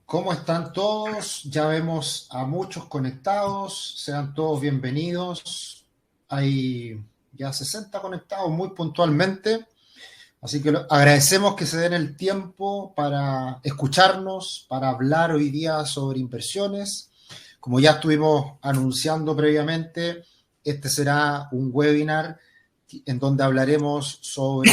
¿Cómo están todos? Ya vemos a muchos conectados. Sean todos bienvenidos. Hay ya 60 conectados muy puntualmente. Así que agradecemos que se den el tiempo para escucharnos, para hablar hoy día sobre inversiones. Como ya estuvimos anunciando previamente, este será un webinar en donde hablaremos sobre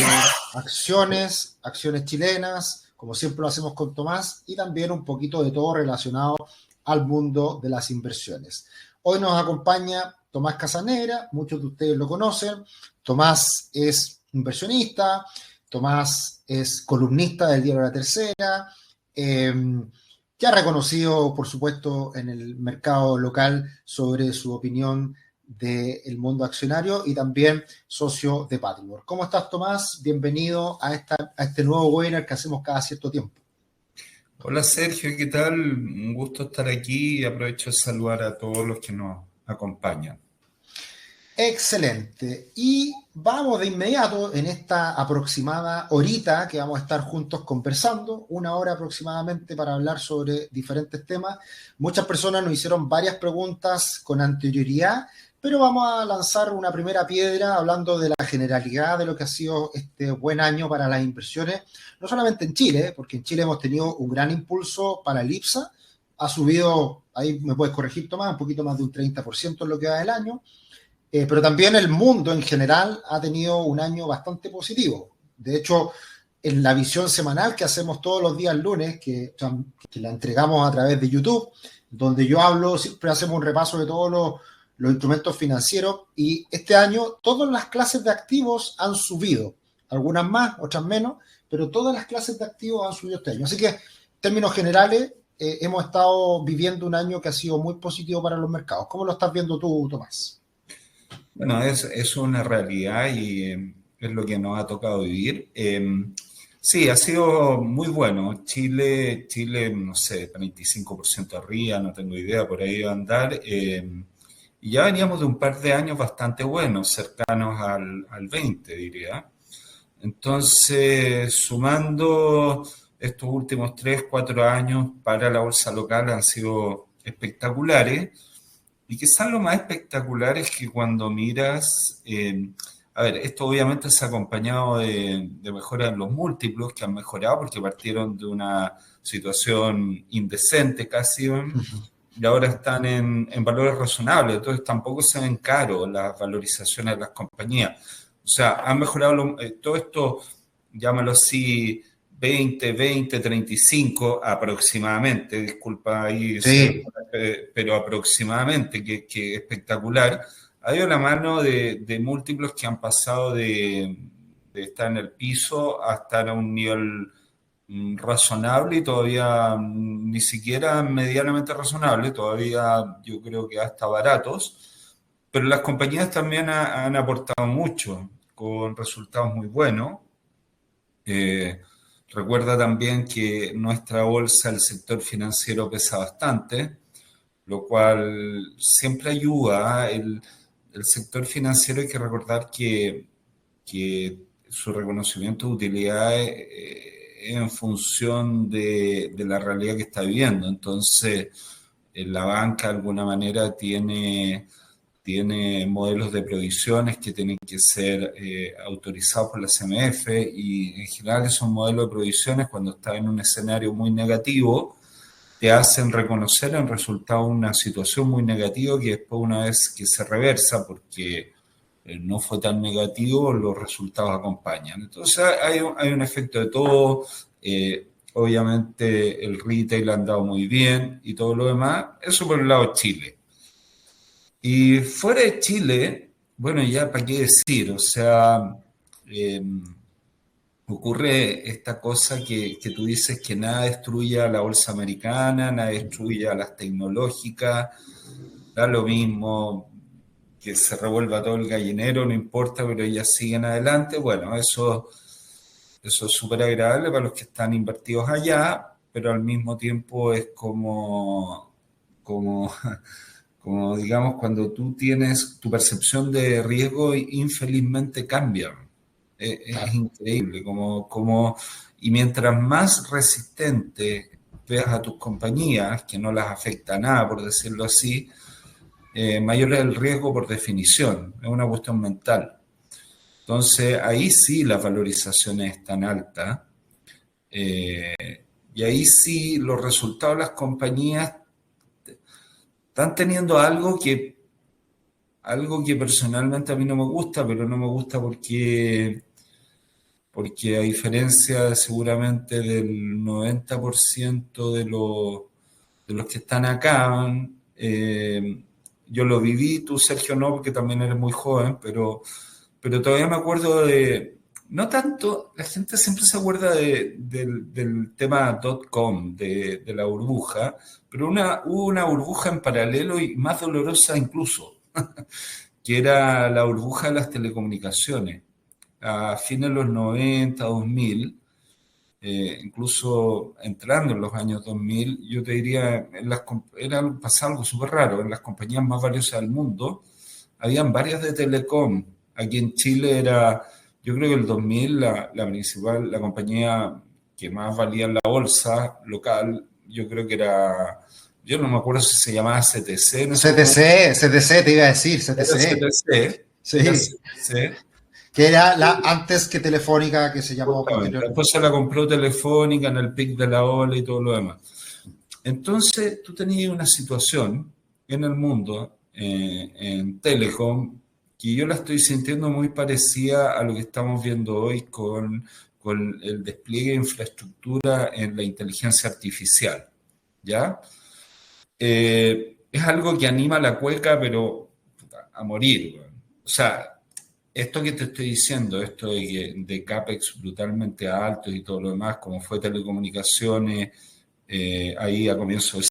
acciones chilenas, como siempre lo hacemos con Tomás, y también un poquito de todo relacionado al mundo de las inversiones. Hoy nos acompaña Tomás Casanegra, muchos de ustedes lo conocen. Tomás es inversionista, Tomás es columnista del diario La Tercera, que ha reconocido, por supuesto, en el mercado local sobre su opinión del mundo accionario y también socio de Patrimor. ¿Cómo estás, Tomás? Bienvenido a este nuevo webinar que hacemos cada cierto tiempo. Hola Sergio, ¿qué tal? Un gusto estar aquí y aprovecho de saludar a todos los que nos acompañan. Excelente. Y vamos de inmediato en esta aproximada horita que vamos a estar juntos conversando, una hora aproximadamente para hablar sobre diferentes temas. Muchas personas nos hicieron varias preguntas con anterioridad, pero vamos a lanzar una primera piedra hablando de la generalidad de lo que ha sido este buen año para las inversiones, no solamente en Chile, porque en Chile hemos tenido un gran impulso para el IPSA, ha subido, ahí me puedes corregir Tomás, un poquito más de un 30% en lo que va del año. Pero también el mundo en general ha tenido un año bastante positivo. De hecho, en la visión semanal que hacemos todos los días lunes, que la entregamos a través de YouTube, donde yo hablo, siempre hacemos un repaso de todos los instrumentos financieros, y este año todas las clases de activos han subido, algunas más, otras menos, pero todas las clases de activos han subido este año. Así que, en términos generales, hemos estado viviendo un año que ha sido muy positivo para los mercados. ¿Cómo lo estás viendo tú, Tomás? Bueno, es una realidad y es lo que nos ha tocado vivir. Sí, ha sido muy bueno. Chile, no sé, 25% arriba, no tengo idea, por ahí va a andar. Y ya veníamos de un par de años bastante buenos, cercanos al 20, diría. Entonces, sumando estos últimos 3, 4 años para la bolsa local han sido espectaculares. Y quizás lo más espectacular es que cuando miras, a ver, esto obviamente se ha acompañado de mejoras en los múltiplos que han mejorado porque partieron de una situación indecente casi, y ahora están en valores razonables, entonces tampoco se ven caros las valorizaciones de las compañías. O sea, han mejorado todo esto, llámalo así, 20, 35 aproximadamente, disculpa ahí, Sí. pero aproximadamente, que espectacular. Ha habido la mano de múltiplos que han pasado de estar en el piso a estar a un nivel razonable y todavía ni siquiera medianamente razonable, todavía yo creo que hasta baratos, pero las compañías también han aportado mucho con resultados muy buenos. Eh, Recuerda también que nuestra bolsa, el sector financiero pesa bastante, lo cual siempre ayuda. El sector financiero hay que recordar que su reconocimiento de utilidad es en función de la realidad que está viviendo. Entonces, la banca de alguna manera tiene modelos de provisiones que tienen que ser autorizados por la CMF y en general esos modelos de provisiones cuando están en un escenario muy negativo te hacen reconocer en resultado una situación muy negativa que después una vez que se reversa porque no fue tan negativo, los resultados acompañan. Entonces hay un efecto de todo, obviamente el retail ha andado muy bien y todo lo demás, eso por el lado de Chile. Y fuera de Chile, bueno, ya para qué decir, o sea, eh, ocurre esta cosa que tú dices que nada destruye a la bolsa americana, nada destruye a las tecnológicas, da lo mismo que se revuelva todo el gallinero, no importa, pero ellas siguen adelante. Bueno, eso es súper agradable para los que están invertidos allá, pero al mismo tiempo es como como digamos, cuando tú tienes tu percepción de riesgo, infelizmente cambia. Es Claro. increíble, y mientras más resistente veas a tus compañías, que no las afecta nada, por decirlo así, mayor es el riesgo por definición, es una cuestión mental. Entonces, ahí sí la valorización es tan alta, eh, y ahí sí los resultados de las compañías están teniendo algo que personalmente a mí no me gusta, pero no me gusta porque a diferencia seguramente del 90% de los que están acá, yo lo viví, tú Sergio no, porque también eres muy joven, pero todavía me acuerdo no tanto, la gente siempre se acuerda del tema .com, de la burbuja, pero hubo una burbuja en paralelo y más dolorosa incluso, que era la burbuja de las telecomunicaciones. A fines de los 90, 2000, incluso entrando en los años 2000, yo te diría, pasaba algo súper raro, en las compañías más valiosas del mundo, habían varias de telecom. Aquí en Chile yo creo que el 2000 la principal, la compañía que más valía en la bolsa local, yo creo que yo no me acuerdo si se llamaba CTC en ese momento. CTC, te iba a decir, Era CTC. CTC, Sí. era CTC. Que era antes que Telefónica, que se llamó posteriormente. Después se la compró Telefónica en el pic de la ola y todo lo demás. Entonces, tú tenías una situación en el mundo, en Telecom, que yo la estoy sintiendo muy parecida a lo que estamos viendo hoy con el despliegue de infraestructura en la inteligencia artificial, ¿ya? Es algo que anima a la cueca, pero a morir, güey. O sea, esto que te estoy diciendo, esto de CAPEX brutalmente altos y todo lo demás, como fue telecomunicaciones ahí a comienzo de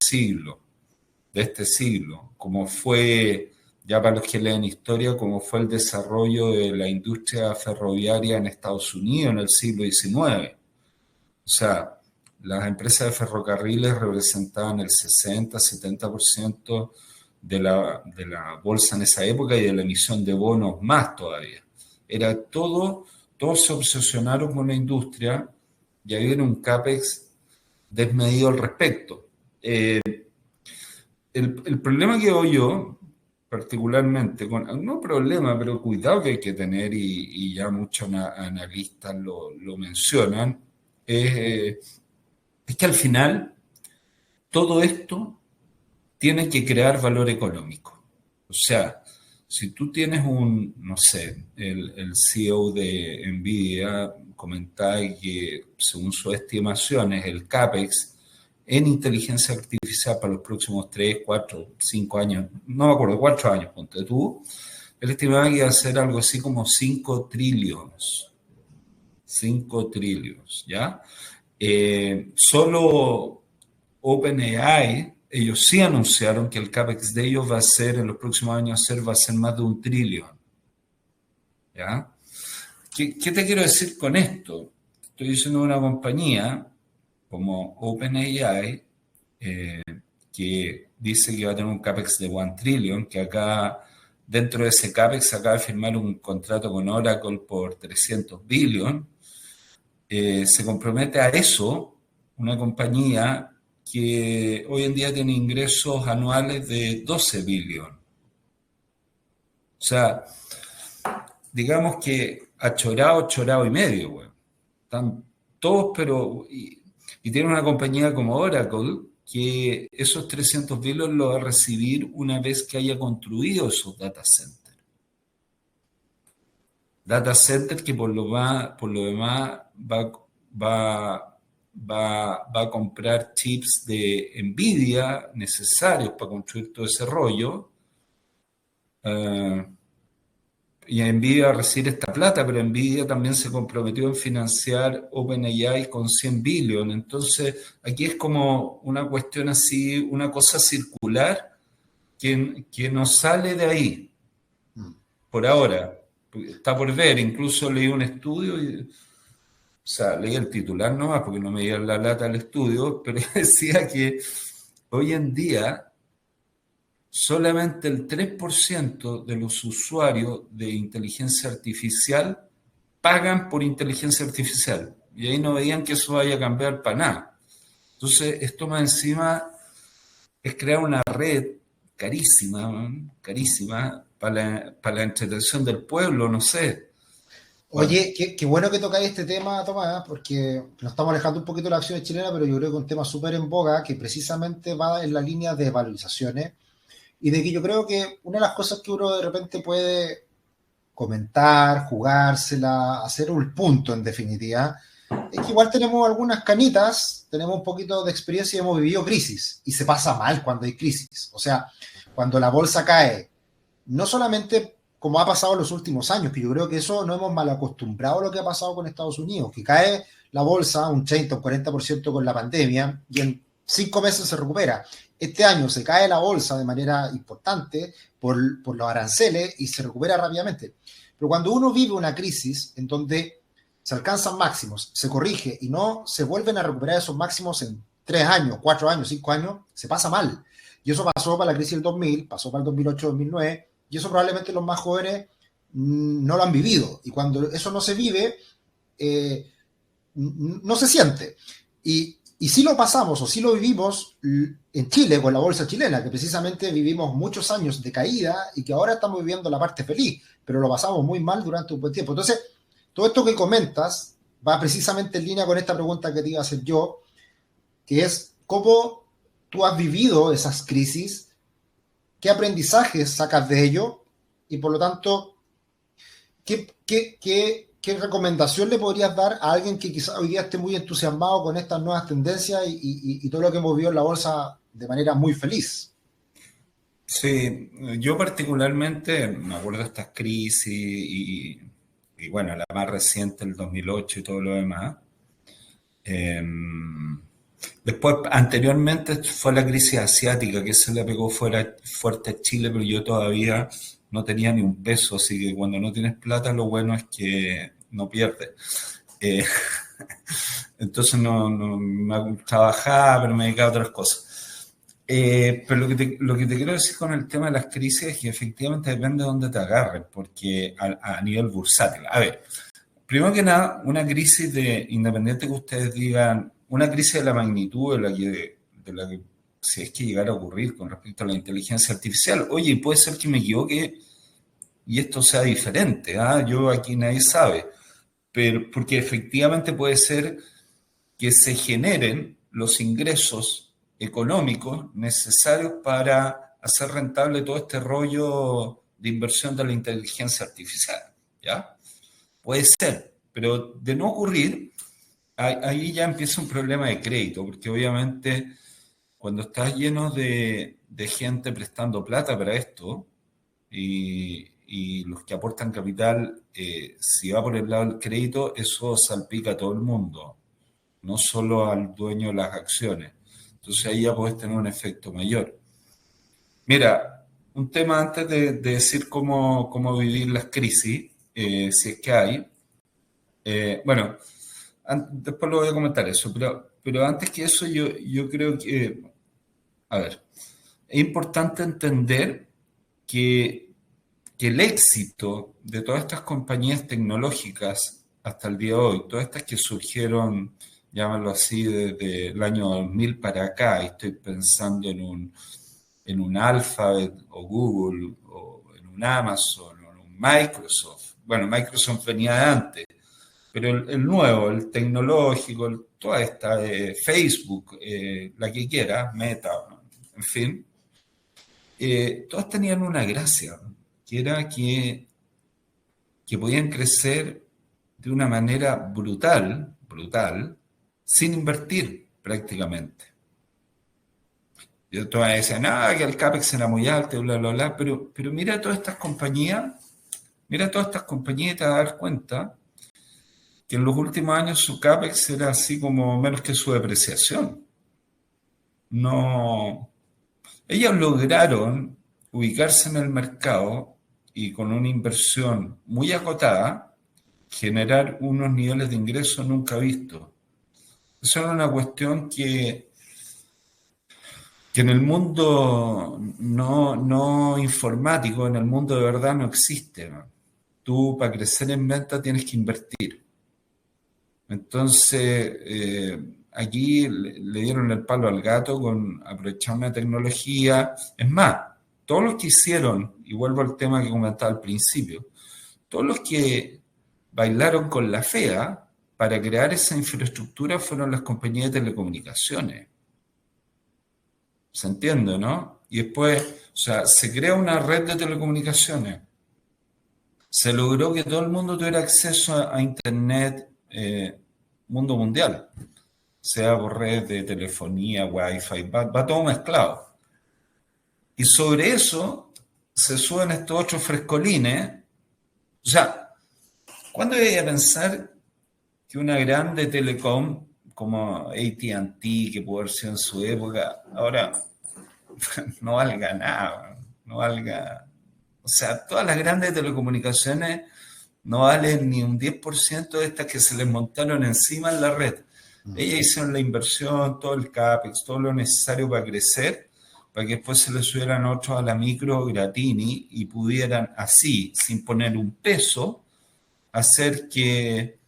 este siglo, como fue, ya para los que leen historia, como fue el desarrollo de la industria ferroviaria en Estados Unidos en el siglo XIX. O sea, las empresas de ferrocarriles representaban el 60-70% de la bolsa en esa época y de la emisión de bonos más todavía. Era todos se obsesionaron con la industria y había un CAPEX desmedido al respecto. El problema que veo yo, particularmente, no problema, pero cuidado que hay que tener, y ya muchos analistas lo mencionan, es que al final todo esto tiene que crear valor económico. O sea, si tú tienes no sé, el CEO de Nvidia comentaba que según sus estimaciones el CAPEX en inteligencia artificial para los próximos 3, 4, 5 años, no me acuerdo, 4 años, ponte tú, él estimaba que iba a ser algo así como 5 trillones. 5 trillones, ¿ya? Solo OpenAI, ellos sí anunciaron que el CAPEX de ellos va a ser, en los próximos años, va a ser más de 1 trillón. ¿Ya? ¿Qué te quiero decir con esto? Estoy diciendo una compañía como OpenAI, que dice que va a tener un CAPEX de 1 trillion, que acá, dentro de ese CAPEX, acaba de firmar un contrato con Oracle por 300 billion. Se compromete a eso una compañía que hoy en día tiene ingresos anuales de 12 billion. O sea, digamos que chorado y medio, güey. Están todos, pero... Y tiene una compañía como Oracle que esos 300 billion lo va a recibir una vez que haya construido esos data centers. Data centers que por lo demás va a comprar chips de Nvidia necesarios para construir todo ese rollo. Y Nvidia va a recibir esta plata, pero Nvidia también se comprometió en financiar OpenAI con 100 billion. Entonces, aquí es como una cuestión así, una cosa circular que no sale de ahí, por ahora. Está por ver, incluso leí un estudio, o sea, leí el titular nomás porque no me dieron la lata al estudio, pero decía que hoy en día solamente el 3% de los usuarios de inteligencia artificial pagan por inteligencia artificial. Y ahí no veían que eso vaya a cambiar para nada. Entonces, esto más encima es crear una red carísima, ¿no? Carísima para la entretención del pueblo, no sé. Bueno, Oye, qué bueno que tocáis este tema, Tomás, porque nos estamos alejando un poquito de la acción chilena, pero yo creo que es un tema súper en boga que precisamente va en la línea de valorizaciones y de que yo creo que una de las cosas que uno de repente puede comentar, jugársela, hacer un punto en definitiva, es que igual tenemos algunas canitas, tenemos un poquito de experiencia y hemos vivido crisis y se pasa mal cuando hay crisis. O sea, cuando la bolsa cae, no solamente como ha pasado en los últimos años, que yo creo que eso no hemos mal acostumbrado a lo que ha pasado con Estados Unidos, que cae la bolsa un 30 o 40% con la pandemia y en 5 meses se recupera. Este año se cae la bolsa de manera importante por los aranceles y se recupera rápidamente. Pero cuando uno vive una crisis en donde se alcanzan máximos, se corrige y no se vuelven a recuperar esos máximos en 3 años, 4 años, 5 años, se pasa mal. Y eso pasó para la crisis del 2000, pasó para el 2008-2009, y eso probablemente los más jóvenes no lo han vivido. Y cuando eso no se vive, no se siente. Y si lo pasamos o si lo vivimos en Chile con la bolsa chilena, que precisamente vivimos muchos años de caída y que ahora estamos viviendo la parte feliz, pero lo pasamos muy mal durante un buen tiempo. Entonces, todo esto que comentas va precisamente en línea con esta pregunta que te iba a hacer yo, que es cómo tú has vivido esas crisis, qué aprendizajes sacas de ello y por lo tanto, ¿qué recomendación le podrías dar a alguien que quizás hoy día esté muy entusiasmado con estas nuevas tendencias y todo lo que hemos vivido en la bolsa de manera muy feliz? sí, yo particularmente me acuerdo de estas crisis y bueno, la más reciente, el 2008 y todo lo demás. Eh, Después, anteriormente fue la crisis asiática, que se le pegó fuerte a Chile, pero yo todavía no tenía ni un peso, así que cuando no tienes plata, lo bueno es que no pierdes. Eh, entonces no trabajaba, pero me dedicaba a otras cosas. Pero lo que te quiero decir con el tema de las crisis es que efectivamente depende de dónde te agarren, porque a nivel bursátil. A ver, primero que nada, una crisis de, independiente que ustedes digan, una crisis de la magnitud de la que si es que llegara a ocurrir con respecto a la inteligencia artificial. Oye, puede ser que me equivoque y esto sea diferente. ¿Ah? Yo aquí nadie sabe, pero porque efectivamente puede ser que se generen los ingresos económicos necesarios para hacer rentable todo este rollo de inversión de la inteligencia artificial. ¿Ya? Puede ser, pero de no ocurrir, ahí ya empieza un problema de crédito, porque obviamente cuando estás lleno de gente prestando plata para esto y los que aportan capital, si va por el lado del crédito, eso salpica a todo el mundo, no solo al dueño de las acciones. Entonces ahí ya puedes tener un efecto mayor. Mira, un tema antes de decir cómo vivir las crisis, si es que hay. Bueno, después lo voy a comentar eso, pero antes que eso yo creo que, a ver, es importante entender que, que el éxito de todas estas compañías tecnológicas hasta el día de hoy, todas estas que surgieron, llámalo así, desde el año 2000 para acá, y estoy pensando en un Alphabet o Google o en un Amazon o en un Microsoft. Bueno, Microsoft venía de antes, pero el nuevo, el tecnológico, toda esta, Facebook, la que quiera, Meta, en fin, todas tenían una gracia, que era que podían crecer de una manera brutal, sin invertir prácticamente. Y todas decían, que el CAPEX era muy alto, bla, bla, bla, pero mira todas estas compañías y te vas a dar cuenta que en los últimos años su CAPEX era así como menos que su depreciación. No, ellos lograron ubicarse en el mercado y con una inversión muy acotada, generar unos niveles de ingreso nunca vistos. Eso era una cuestión que en el mundo no informático, en el mundo de verdad no existe, ¿no? Tú para crecer en venta tienes que invertir. Entonces, aquí le dieron el palo al gato con aprovechar una tecnología. Es más, todos los que hicieron, y vuelvo al tema que comentaba al principio, todos los que bailaron con la fea para crear esa infraestructura fueron las compañías de telecomunicaciones. ¿Se entiende, no? Y después, o sea, se crea una red de telecomunicaciones. Se logró que todo el mundo tuviera acceso a Internet, mundo mundial, sea por red de telefonía, wifi, va todo mezclado. Y sobre eso se suben estos otros frescolines. O sea, ¿cuándo iba a pensar que una grande telecom como AT&T, que pudo haber sido en su época, ahora no valga nada, no valga... O sea, todas las grandes telecomunicaciones no valen ni un 10% de estas que se les montaron encima en la red. Ellas hicieron la inversión, todo el CAPEX, todo lo necesario para crecer, para que después se les subieran otros a la micro Gratini y pudieran así, sin poner un peso, hacer que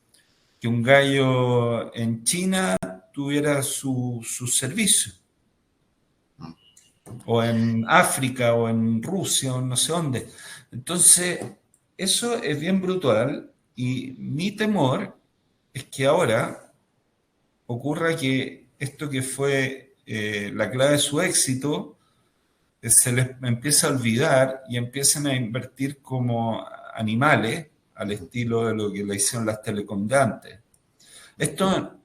un gallo en China tuviera su servicio. O en África, o en Rusia, o no sé dónde. Entonces, eso es bien brutal, y mi temor es que ahora ocurra que esto que fue la clave de su éxito se les empieza a olvidar y empiecen a invertir como animales al estilo de lo que le hicieron las telecom de antes. Esto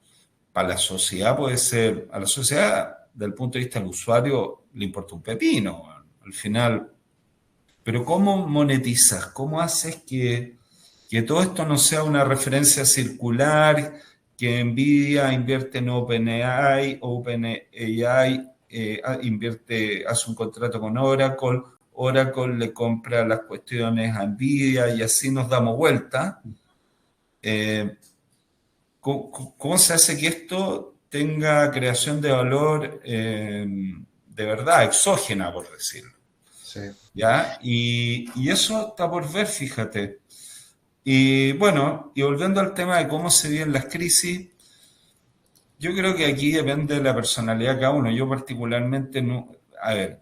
para la sociedad puede ser, a la sociedad desde el punto de vista del usuario le importa un pepino, al final. Pero ¿cómo monetizas? ¿Cómo haces que todo esto no sea una referencia circular, que Nvidia invierte en OpenAI, hace un contrato con Oracle, Oracle le compra las cuestiones a Nvidia y así nos damos vuelta? ¿Cómo se hace que esto tenga creación de valor de verdad, exógena, por decirlo? Sí. ¿Ya? Y eso está por ver, fíjate. Y bueno, y volviendo al tema de cómo se viven las crisis, yo creo que aquí depende de la personalidad de cada uno. Yo particularmente, no, a ver,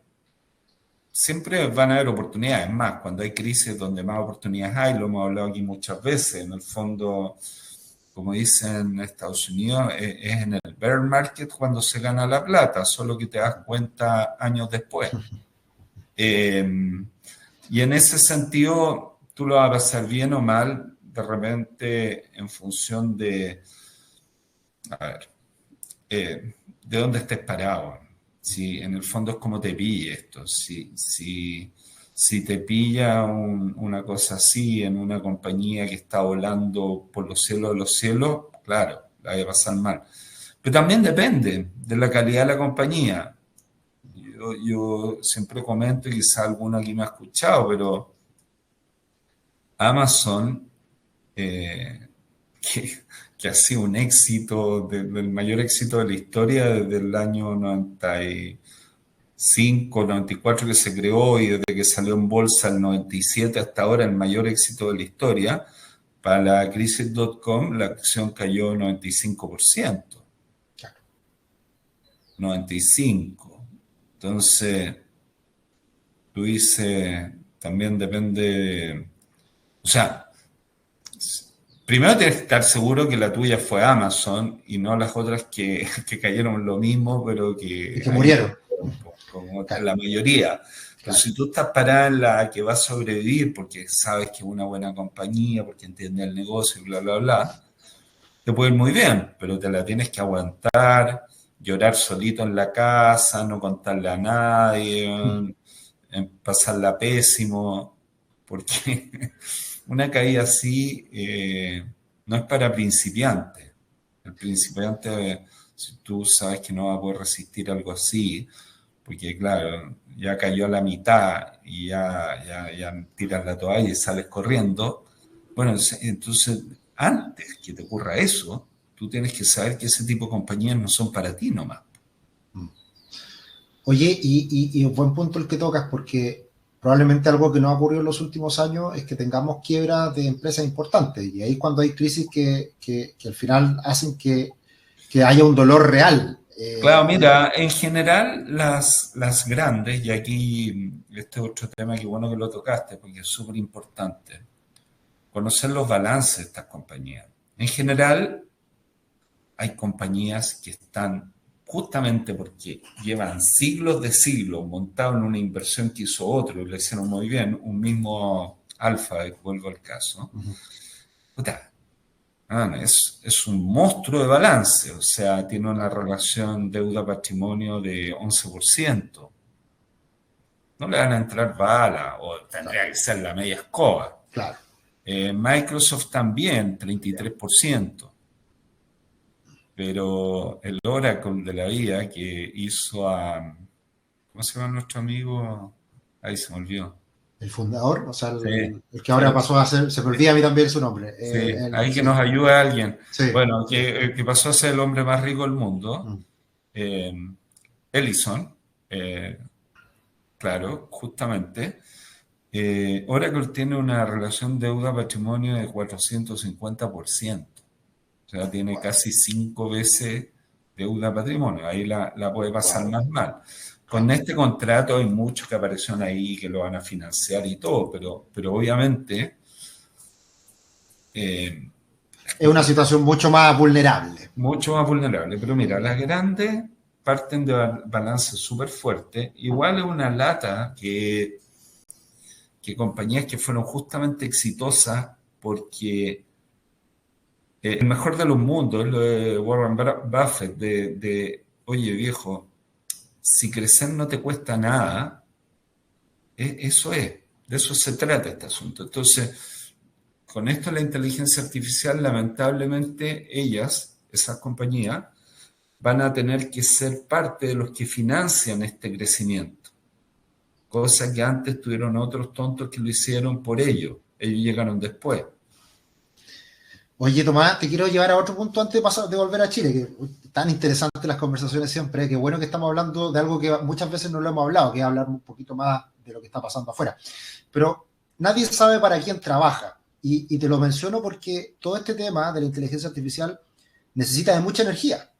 siempre van a haber oportunidades más. Cuando hay crisis, donde más oportunidades hay, lo hemos hablado aquí muchas veces. En el fondo, como dicen en Estados Unidos, es en el bear market cuando se gana la plata, solo que te das cuenta años después. Y en ese sentido, tú lo vas a pasar bien o mal, de repente, en función de, a ver, de dónde estés parado. Si en el fondo es como te pille esto. Si te pilla una cosa así en una compañía que está volando por los cielos de los cielos, claro, la voy a pasar mal. Pero también depende de la calidad de la compañía. Yo siempre comento, y quizá alguno aquí me ha escuchado, pero Amazon, que ha sido un éxito, el mayor éxito de la historia desde el año 95, 94 que se creó, y desde que salió en bolsa el 97 hasta ahora, el mayor éxito de la historia. Para la crisis.com la acción cayó 95%. 95%. Entonces, tú dices, también depende, o sea, primero tienes que estar seguro que la tuya fue Amazon y no las otras que cayeron lo mismo, pero que murieron. Como la mayoría. Pero si tú estás parada en la que va a sobrevivir porque sabes que es una buena compañía, porque entiendes el negocio y bla, bla, bla, te puede ir muy bien, pero te la tienes que aguantar, llorar solito en la casa, no contarle a nadie, pasarla pésimo, porque una caída así no es para principiantes. El principiante, si tú sabes que no va a poder resistir algo así, porque claro, ya cayó a la mitad y ya tiras la toalla y sales corriendo, bueno, entonces antes que te ocurra eso, tú tienes que saber que ese tipo de compañías no son para ti nomás. Oye, y un buen punto el que tocas, porque probablemente algo que no ha ocurrido en los últimos años es que tengamos quiebras de empresas importantes, y ahí cuando hay crisis que al final hacen que que haya un dolor real. Claro, mira, en general las grandes, y aquí este es otro tema que bueno que lo tocaste, porque es súper importante, conocer los balances de estas compañías. En general, hay compañías que están justamente porque llevan siglos de siglos montados en una inversión que hizo otro y le hicieron muy bien, un mismo Alfa, vuelvo al caso. Puta, es un monstruo de balance, o sea, tiene una relación deuda-patrimonio de 11%. No le van a entrar balas, o tendría que ser la media escoba. Claro. Microsoft también, 33%. Pero el Oracle de la vida que hizo a... ¿Cómo se llama nuestro amigo? Ahí se me olvidó. El fundador, o sea, Sí, el que ahora sí, pasó a ser, se me olvida a mí también su nombre. sí. Ahí que nos ayude alguien. Sí, Bueno, sí. que pasó a ser el hombre más rico del mundo. Mm. Ellison, claro, justamente. Oracle tiene una relación deuda-patrimonio de 450%. O sea, tiene Wow, casi 5 veces deuda-patrimonio. Ahí la puede pasar wow. más mal. Con Claro. este contrato hay muchos que aparecieron ahí que lo van a financiar y todo, pero obviamente eh, Es una situación mucho más vulnerable. mucho más vulnerable. Pero mira, las grandes parten de balances súper fuertes. Igual es una lata que compañías que fueron justamente exitosas porque el mejor de los mundos es lo de Warren Buffett, oye viejo, si crecer no te cuesta nada, eso es, de eso se trata este asunto. Entonces, con esto la inteligencia artificial, lamentablemente, esas compañías, van a tener que ser parte de los que financian este crecimiento. Cosa que antes tuvieron otros tontos que lo hicieron por ellos. Ellos llegaron después. Oye, Tomás, te quiero llevar a otro punto antes de, pasar, de volver a Chile, que tan interesantes las conversaciones siempre, que bueno que estamos hablando de algo que muchas veces no lo hemos hablado, que es hablar un poquito más de lo que está pasando afuera. Pero nadie sabe para quién trabaja. Y te lo menciono porque todo este tema de la inteligencia artificial necesita de mucha energía.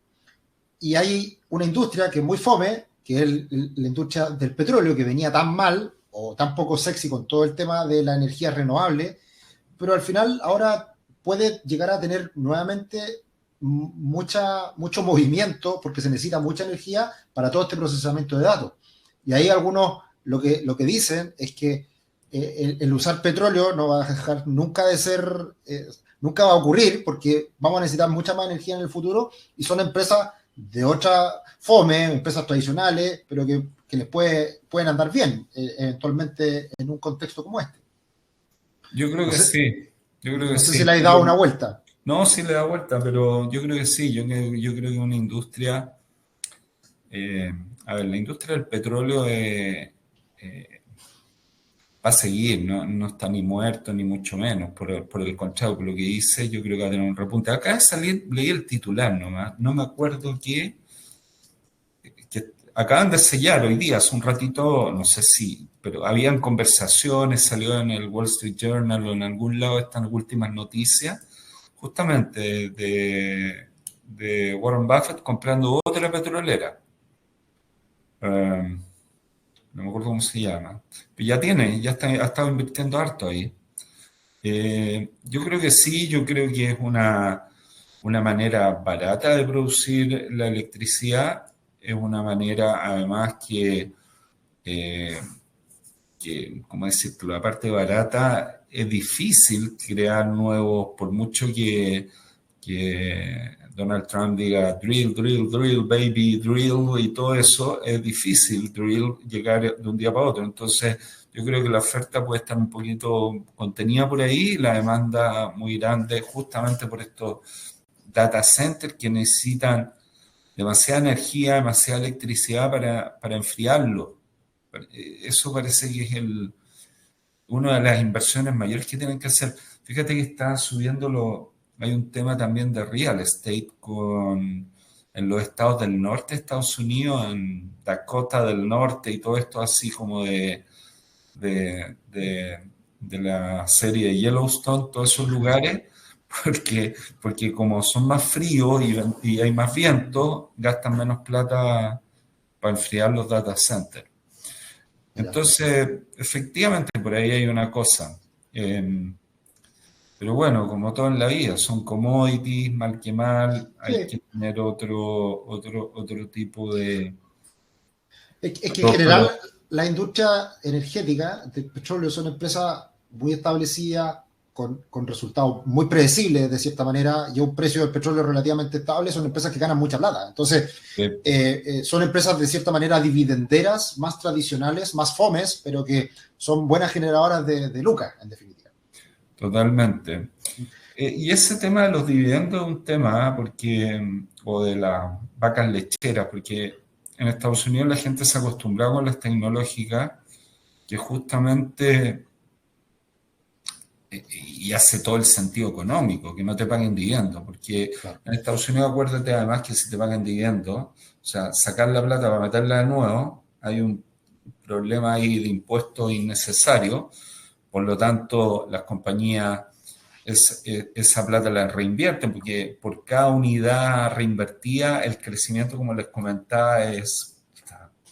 Y hay una industria que es muy fome, que es la industria del petróleo, que venía tan mal o tan poco sexy con todo el tema de la energía renovable, pero al final ahora puede llegar a tener nuevamente mucho movimiento porque se necesita mucha energía para todo este procesamiento de datos. Y ahí algunos lo que dicen es que el usar petróleo no va a dejar nunca de ser, nunca va a ocurrir porque vamos a necesitar mucha más energía en el futuro y son empresas de otra fome, empresas tradicionales, pero que les pueden andar bien eventualmente en un contexto como este. Yo creo No que sé, sí, yo creo que no sé si sí. le has dado una vuelta. No, sí le da vuelta, pero yo creo que sí. Yo creo que una industria, eh, a ver, la industria del petróleo va a seguir, no está ni muerto ni mucho menos. Por el contrario, por lo que dice, yo creo que va a tener un repunte. Acá de salir, leí el titular nomás, no me acuerdo que acaban de sellar hoy día, hace un ratito, no sé si, pero habían conversaciones, salió en el Wall Street Journal o en algún lado estas últimas noticias, justamente de Warren Buffett comprando otra petrolera. No me acuerdo cómo se llama. Pero ha estado invirtiendo harto ahí. Yo creo que sí, yo creo que es una manera barata de producir la electricidad, es una manera además eh, ¿cómo decirlo? La parte barata es difícil crear nuevos, por mucho que Donald Trump diga drill, drill, drill, baby, drill y todo eso, es difícil drill llegar de un día para otro. Entonces, yo creo que la oferta puede estar un poquito contenida por ahí, la demanda muy grande, justamente por estos data centers que necesitan demasiada energía, demasiada electricidad para enfriarlo. Eso parece que es una de las inversiones mayores que tienen que hacer. Fíjate que está subiendo hay un tema también de real estate en los estados del norte de Estados Unidos, en Dakota del Norte y todo esto así como de, de la serie de Yellowstone, todos esos lugares, porque como son más fríos y hay más viento, gastan menos plata para enfriar los data centers. Ya. Entonces, efectivamente, por ahí hay una cosa. Pero bueno, como todo en la vida, son commodities, mal que mal, hay Sí. que tener otro tipo de... Es que en general Pero la industria energética del petróleo son empresas muy establecidas, con resultados muy predecibles de cierta manera, y a un precio del petróleo relativamente estable, son empresas que ganan mucha plata. Entonces, son empresas de cierta manera dividenderas, más tradicionales, más fomes, pero que son buenas generadoras de lucas, en definitiva. totalmente. Y ese tema de los dividendos es un tema, o de las vacas lecheras, porque en Estados Unidos la gente se ha acostumbrado con las tecnológicas que justamente, y hace todo el sentido económico, que no te paguen dividendos, porque Claro. en Estados Unidos acuérdate además que si te pagan dividendos, o sea, sacar la plata para meterla de nuevo, hay un problema ahí de impuestos innecesarios, por lo tanto las compañías esa plata la reinvierten, porque por cada unidad reinvertida, el crecimiento, como les comentaba, es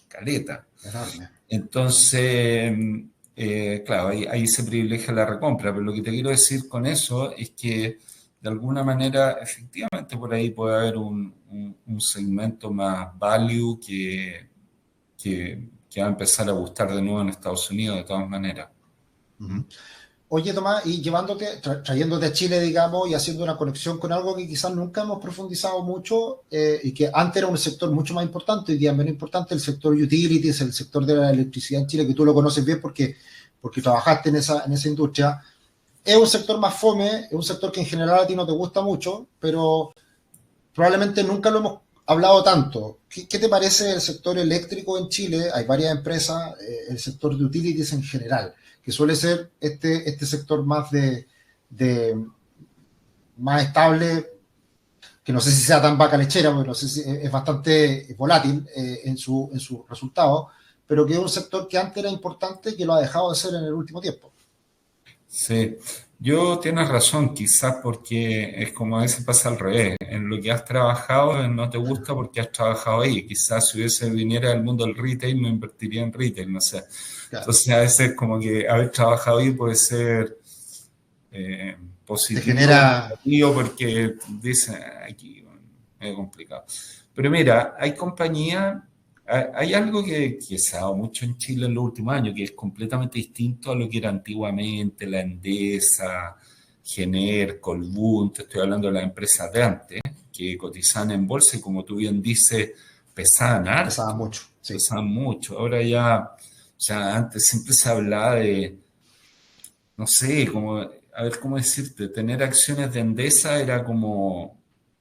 caleta. Enorme. Entonces, claro, ahí se privilegia la recompra, pero lo que te quiero decir con eso es que de alguna manera, efectivamente, por ahí puede haber un segmento más value que va a empezar a gustar de nuevo en Estados Unidos, de todas maneras. ¿Mm? Uh-huh. Oye, Tomás, y trayéndote a Chile, digamos, y haciendo una conexión con algo que quizás nunca hemos profundizado mucho, y que antes era un sector mucho más importante, hoy día menos importante, el sector utilities, el sector de la electricidad en Chile, que tú lo conoces bien porque trabajaste en esa industria. Es un sector más fome, es un sector que en general a ti no te gusta mucho, pero probablemente nunca lo hemos hablado tanto. ¿Qué te parece el sector eléctrico en Chile? Hay varias empresas, el sector de utilities en general, que suele ser este sector de más estable, que no sé si sea tan vaca lechera, porque no sé si es bastante volátil en su resultado, pero que es un sector que antes era importante y que lo ha dejado de ser en el último tiempo. Sí, yo tienes razón, quizás porque es como a veces pasa al revés. En lo que has trabajado no te gusta porque has trabajado ahí. Quizás si hubiese viniera del mundo del retail, no invertiría en retail, no sé. Claro. Entonces a veces como que haber trabajado ahí puede ser eh, Te positivo, genera... negativo, porque dicen aquí bueno, es complicado. Pero mira, hay compañías, hay algo que se ha dado mucho en Chile en los últimos años, que es completamente distinto a lo que era antiguamente, la Endesa, Gener, Colbún, te estoy hablando de las empresas de antes, que cotizaban en bolsa y como tú bien dices, pesaban Pesaba harto, mucho, sí. pesaban mucho. Ahora ya, o sea, antes siempre se hablaba de no sé, como, a ver cómo decirte, tener acciones de Endesa era como,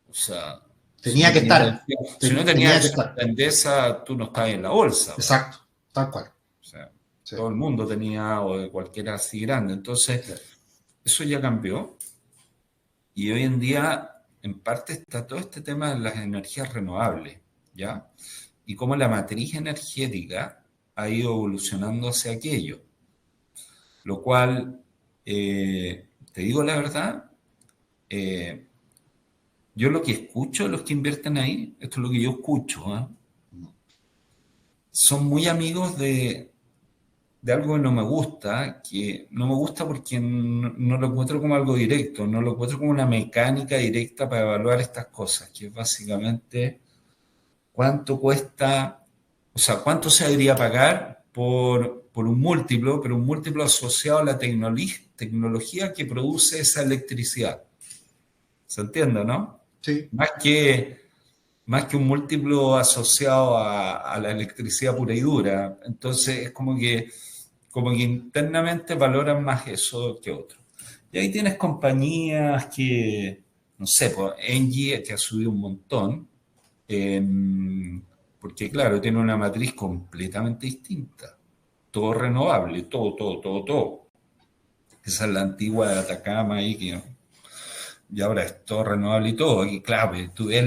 o sea, si Tenía no que tenías, estar, si no tenías tenía que acciones estar. de Endesa, tú no estabas en la bolsa. O Exacto, tal cual. sea, Sí, todo el mundo tenía, o de cualquiera así grande. Entonces, sí. eso ya cambió. Y hoy en día, en parte, está todo este tema de las energías renovables, ¿ya? Y cómo la matriz energética ha ido evolucionando hacia aquello. Lo cual, te digo la verdad, eh, yo lo que escucho de los que invierten ahí, esto es lo que yo escucho, ¿eh? Son muy amigos de algo que no me gusta, que no me gusta porque no lo encuentro como algo directo, no lo encuentro como una mecánica directa para evaluar estas cosas, que es básicamente cuánto cuesta, o sea, cuánto se debería pagar por un múltiplo, pero un múltiplo asociado a la tecnología que produce esa electricidad. ¿Se entiende, no? Sí. Más que más que un múltiplo asociado a la electricidad pura y dura. Entonces es como que internamente valoran más eso que otro. Y ahí tienes compañías que, no sé, pues Engie, que ha subido un montón, eh, porque claro, tiene una matriz completamente distinta. Todo renovable, todo. Esa es la antigua de Atacama ahí que y ahora es todo renovable y todo. Y claro, pues, tú ves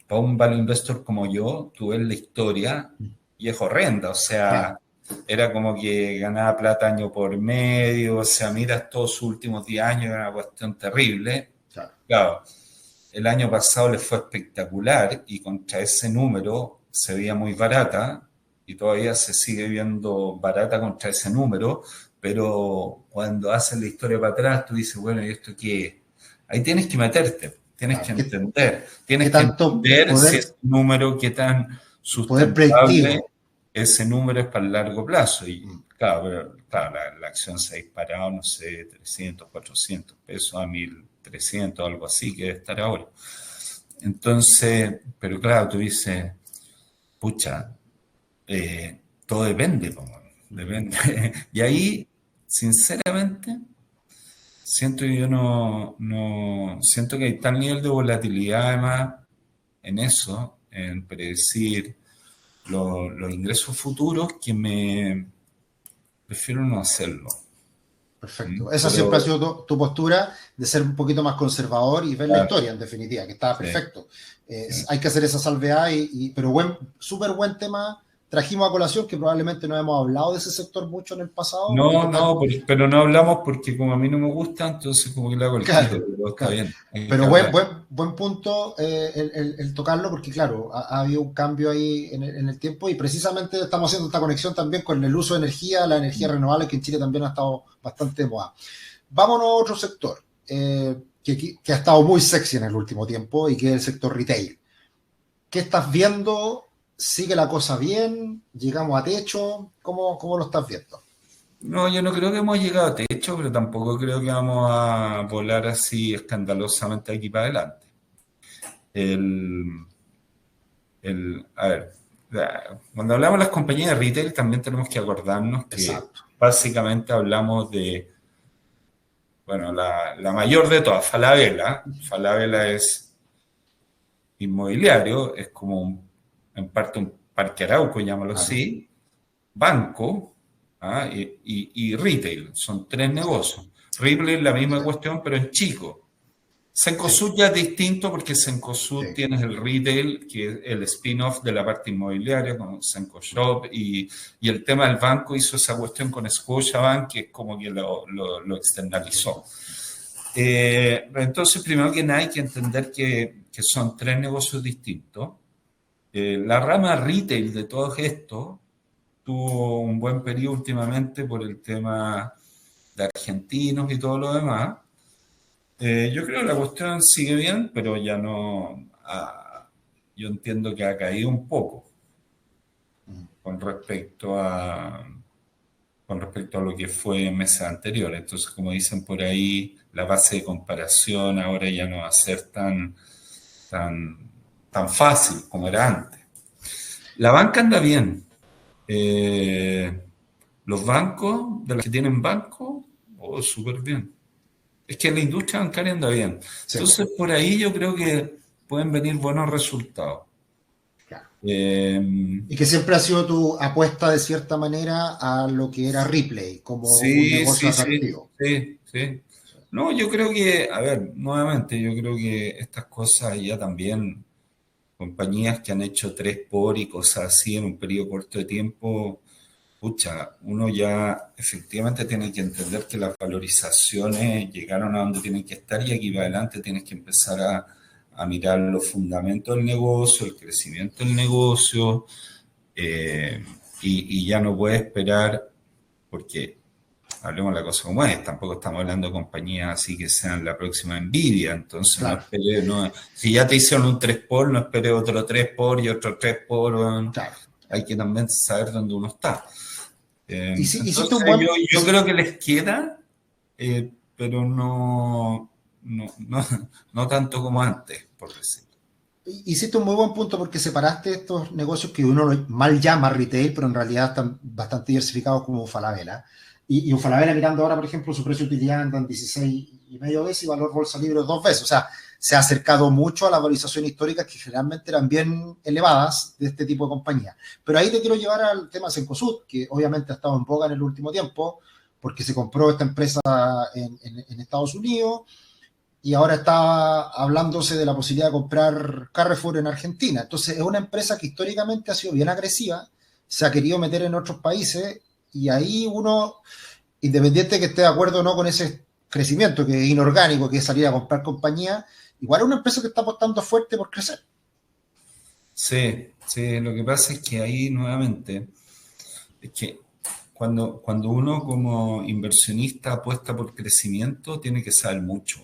para un value investor como yo, tú ves la historia y es horrenda. O Claro. sea, era como que ganaba plata año por medio. O sea, miras todos sus últimos 10 años, era una cuestión terrible. Claro. Claro, el año pasado les fue espectacular y contra ese número se veía muy barata y todavía se sigue viendo barata contra ese número, pero cuando haces la historia para atrás, tú dices, bueno, ¿y esto qué es? Ahí tienes que Claro. entender, ¿Qué tienes que tanto entender si ese número, qué tan poder sustentable predictivo? ese número es para el largo plazo. Y Mm. claro, claro, la acción se ha disparado, no sé, 300, 400 pesos a 1.300, algo así, que debe estar ahora. Entonces, pero claro, tú dices, pucha, todo depende, depende. Y ahí, sinceramente, siento que yo siento que hay tal nivel de volatilidad además en eso, en predecir los ingresos futuros, que me prefiero no hacerlo. Perfecto. Esa siempre ha Pero, sido tu postura de ser un poquito más conservador y ver la claro, historia, en definitiva, que estaba sí, perfecto. sí. Hay que hacer esa salvedad, pero súper buen tema trajimos a colación, que probablemente no hemos hablado de ese sector mucho en el pasado, y No, no, pero no hablamos porque como a mí no me gusta, entonces como que le hago el quito, claro, pero está claro. bien, hay que Pero hablar. buen punto el tocarlo, porque claro, ha habido un cambio ahí en el tiempo y precisamente estamos haciendo esta conexión también con el uso de energía, la energía renovable, que en Chile también ha estado bastante de moda. Vámonos a otro sector que ha estado muy sexy en el último tiempo y que es el sector retail. ¿Qué estás viendo? ¿Sigue la cosa bien? ¿Llegamos a techo? ¿Cómo lo estás viendo? No, yo no creo que hemos llegado a techo, pero tampoco creo que vamos a volar así escandalosamente aquí para adelante. El, a ver, cuando hablamos de las compañías de retail también tenemos que acordarnos que Exacto. básicamente hablamos de, bueno, la mayor de todas, Falabella. Falabella es inmobiliario, es como en parte un parque Arauco, llámalo Claro. así, banco, ¿ah? Y retail, son tres negocios. Retail es la misma cuestión, pero en chico. Sí, Cencosud ya es distinto porque Cencosud sí. tienes el retail, que es el spin-off de la parte inmobiliaria con Cencoshop, y el tema del banco hizo esa cuestión con Scotiabank, que es como que lo externalizó. Entonces, primero que nada, hay que entender que son tres negocios distintos. La rama retail de todo esto tuvo un buen periodo últimamente por el tema de argentinos y todo lo demás. Yo creo que la cuestión sigue bien, pero ya no. Yo entiendo que ha caído un poco con respecto a, con respecto a lo que fue en meses anteriores. Entonces, como dicen por ahí, la base de comparación ahora ya no va a ser tan, tan fácil como era antes. La banca anda bien. Eh, los bancos, de los que tienen banco, oh, súper bien. Es que la industria bancaria anda bien. Sí, Entonces, por ahí yo creo que pueden venir buenos resultados. claro. Eh, Y que siempre ha sido tu apuesta de cierta manera a lo que era Ripley como un sí, negocio sí, sí, atractivo. sí, sí. No, yo creo que, a ver, nuevamente, yo creo que estas cosas ya también, compañías que han hecho 3 por y cosas así en un periodo corto de tiempo, pucha, uno ya efectivamente tiene que entender que las valorizaciones llegaron a donde tienen que estar y aquí para adelante tienes que empezar a mirar los fundamentos del negocio, el crecimiento del negocio, eh, y ya no puedes esperar, porque hablemos la cosa como es, tampoco estamos hablando de compañías así que sean la próxima Nvidia, entonces no Claro, esperé, no, si ya te hicieron un 3 por, no esperé otro 3 por y otro 3 por, bueno, claro. hay que también saber dónde uno está. Hiciste un Entonces buen, yo creo que les queda, pero no tanto como antes, por decir. hiciste un muy buen punto porque separaste estos negocios que uno mal llama retail, pero en realidad están bastante diversificados como Falabella. Y un Falabella mirando ahora, por ejemplo, su precio de utilidad anda en 16,5 veces y valor bolsa libre 2 veces. O sea, se ha acercado mucho a las valorizaciones históricas que generalmente eran bien elevadas de este tipo de compañías. Pero ahí te quiero llevar al tema Cencosud, que obviamente ha estado en boga en el último tiempo, porque se compró esta empresa en Estados Unidos y ahora está hablándose de la posibilidad de comprar Carrefour en Argentina. Entonces es una empresa que históricamente ha sido bien agresiva, se ha querido meter en otros países y ahí uno, independiente de que esté de acuerdo o no con ese crecimiento, que es inorgánico, que es salir a comprar compañía, igual es una empresa que está apostando fuerte por crecer. Sí, sí, lo que pasa es que ahí nuevamente, es que cuando uno como inversionista apuesta por crecimiento, tiene que saber mucho,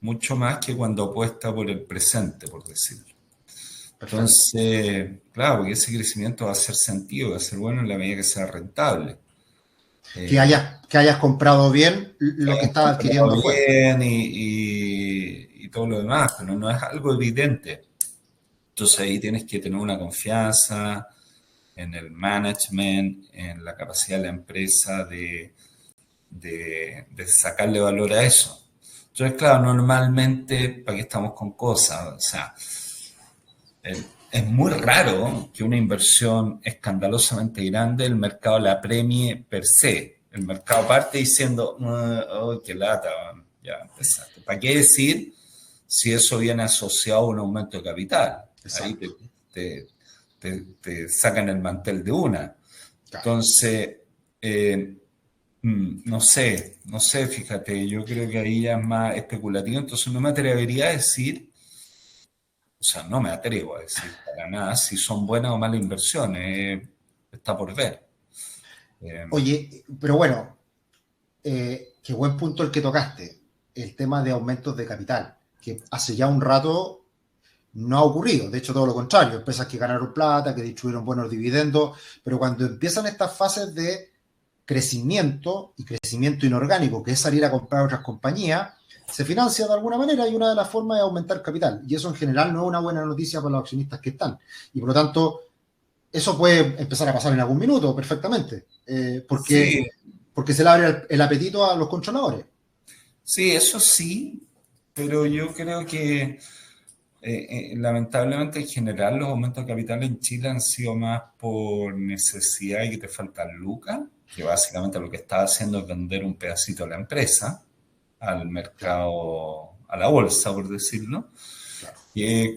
mucho más que cuando apuesta por el presente, por decirlo. Perfecto. Entonces, claro, porque ese crecimiento va a hacer sentido, va a ser bueno en la medida que sea rentable. Eh, Que hayas comprado bien que lo que hayan estás comprado adquiriendo fue. bien y todo lo demás, pero no es algo evidente. Entonces ahí tienes que tener una confianza en el management, en la capacidad de la empresa de sacarle valor a eso. Entonces, claro, normalmente, ¿para qué estamos con cosas? O sea, es muy raro que una inversión escandalosamente grande el mercado la premie per se. El mercado parte diciendo, oh, qué lata, ya empezaste. ¿Para qué decir si eso viene asociado a un aumento de capital? Ahí Exacto. te sacan el mantel de una. Claro. Entonces, eh, no sé, fíjate, yo creo que ahí ya es más especulativo, entonces no me atrevería a decir, o sea, no me atrevo a decir para nada si son buenas o malas inversiones, está por ver. Eh, Oye, pero bueno, qué buen punto el que tocaste, el tema de aumentos de capital, que hace ya un rato no ha ocurrido, de hecho todo lo contrario, empresas que ganaron plata, que distribuyeron buenos dividendos, pero cuando empiezan estas fases de crecimiento y crecimiento inorgánico, que es salir a comprar otras compañías, se financia de alguna manera y una de las formas es aumentar capital. Y eso en general no es una buena noticia para los accionistas que están. Y por lo tanto, eso puede empezar a pasar en algún minuto perfectamente, sí, porque se le abre el apetito a los controladores. sí, eso sí, pero yo creo que lamentablemente en general los aumentos de capital en Chile han sido más por necesidad y que te faltan lucas, que básicamente lo que está haciendo es vender un pedacito de la empresa al Claro, mercado, a la bolsa, por decirlo, claro. que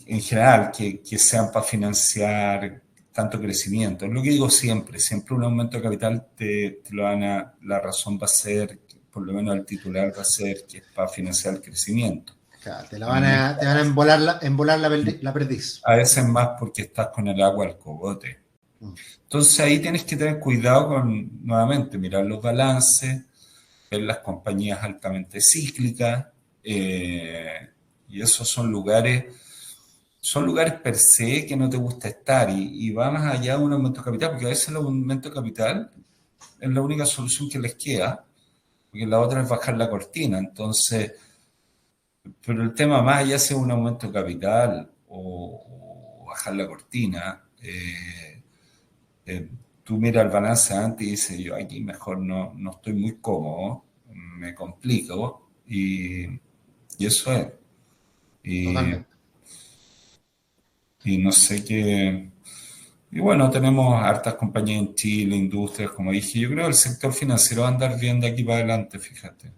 en general, que sean para financiar tanto crecimiento. Es lo que digo siempre un aumento de capital te lo van a, la razón va a ser, por lo menos el titular va a ser que es para financiar el crecimiento. Claro, En muchas te van a embolar la perdiz. a veces más porque estás con el agua al cogote. Mm. Entonces ahí tienes que tener cuidado con, nuevamente, mirar los balances, ver las compañías altamente cíclicas, y esos son lugares per se que no te gusta estar y va más allá de un aumento de capital, porque a veces el aumento de capital es la única solución que les queda, porque la otra es bajar la cortina. Entonces, pero el tema más allá sea un aumento de capital o bajar la cortina, tú miras el balance antes y dices, yo aquí mejor no estoy muy cómodo, me complico y eso es. Y, Totalmente. y no sé qué. Y bueno, tenemos hartas compañías en Chile, industrias, como dije. Yo creo que el sector financiero va a andar bien de aquí para adelante, fíjate.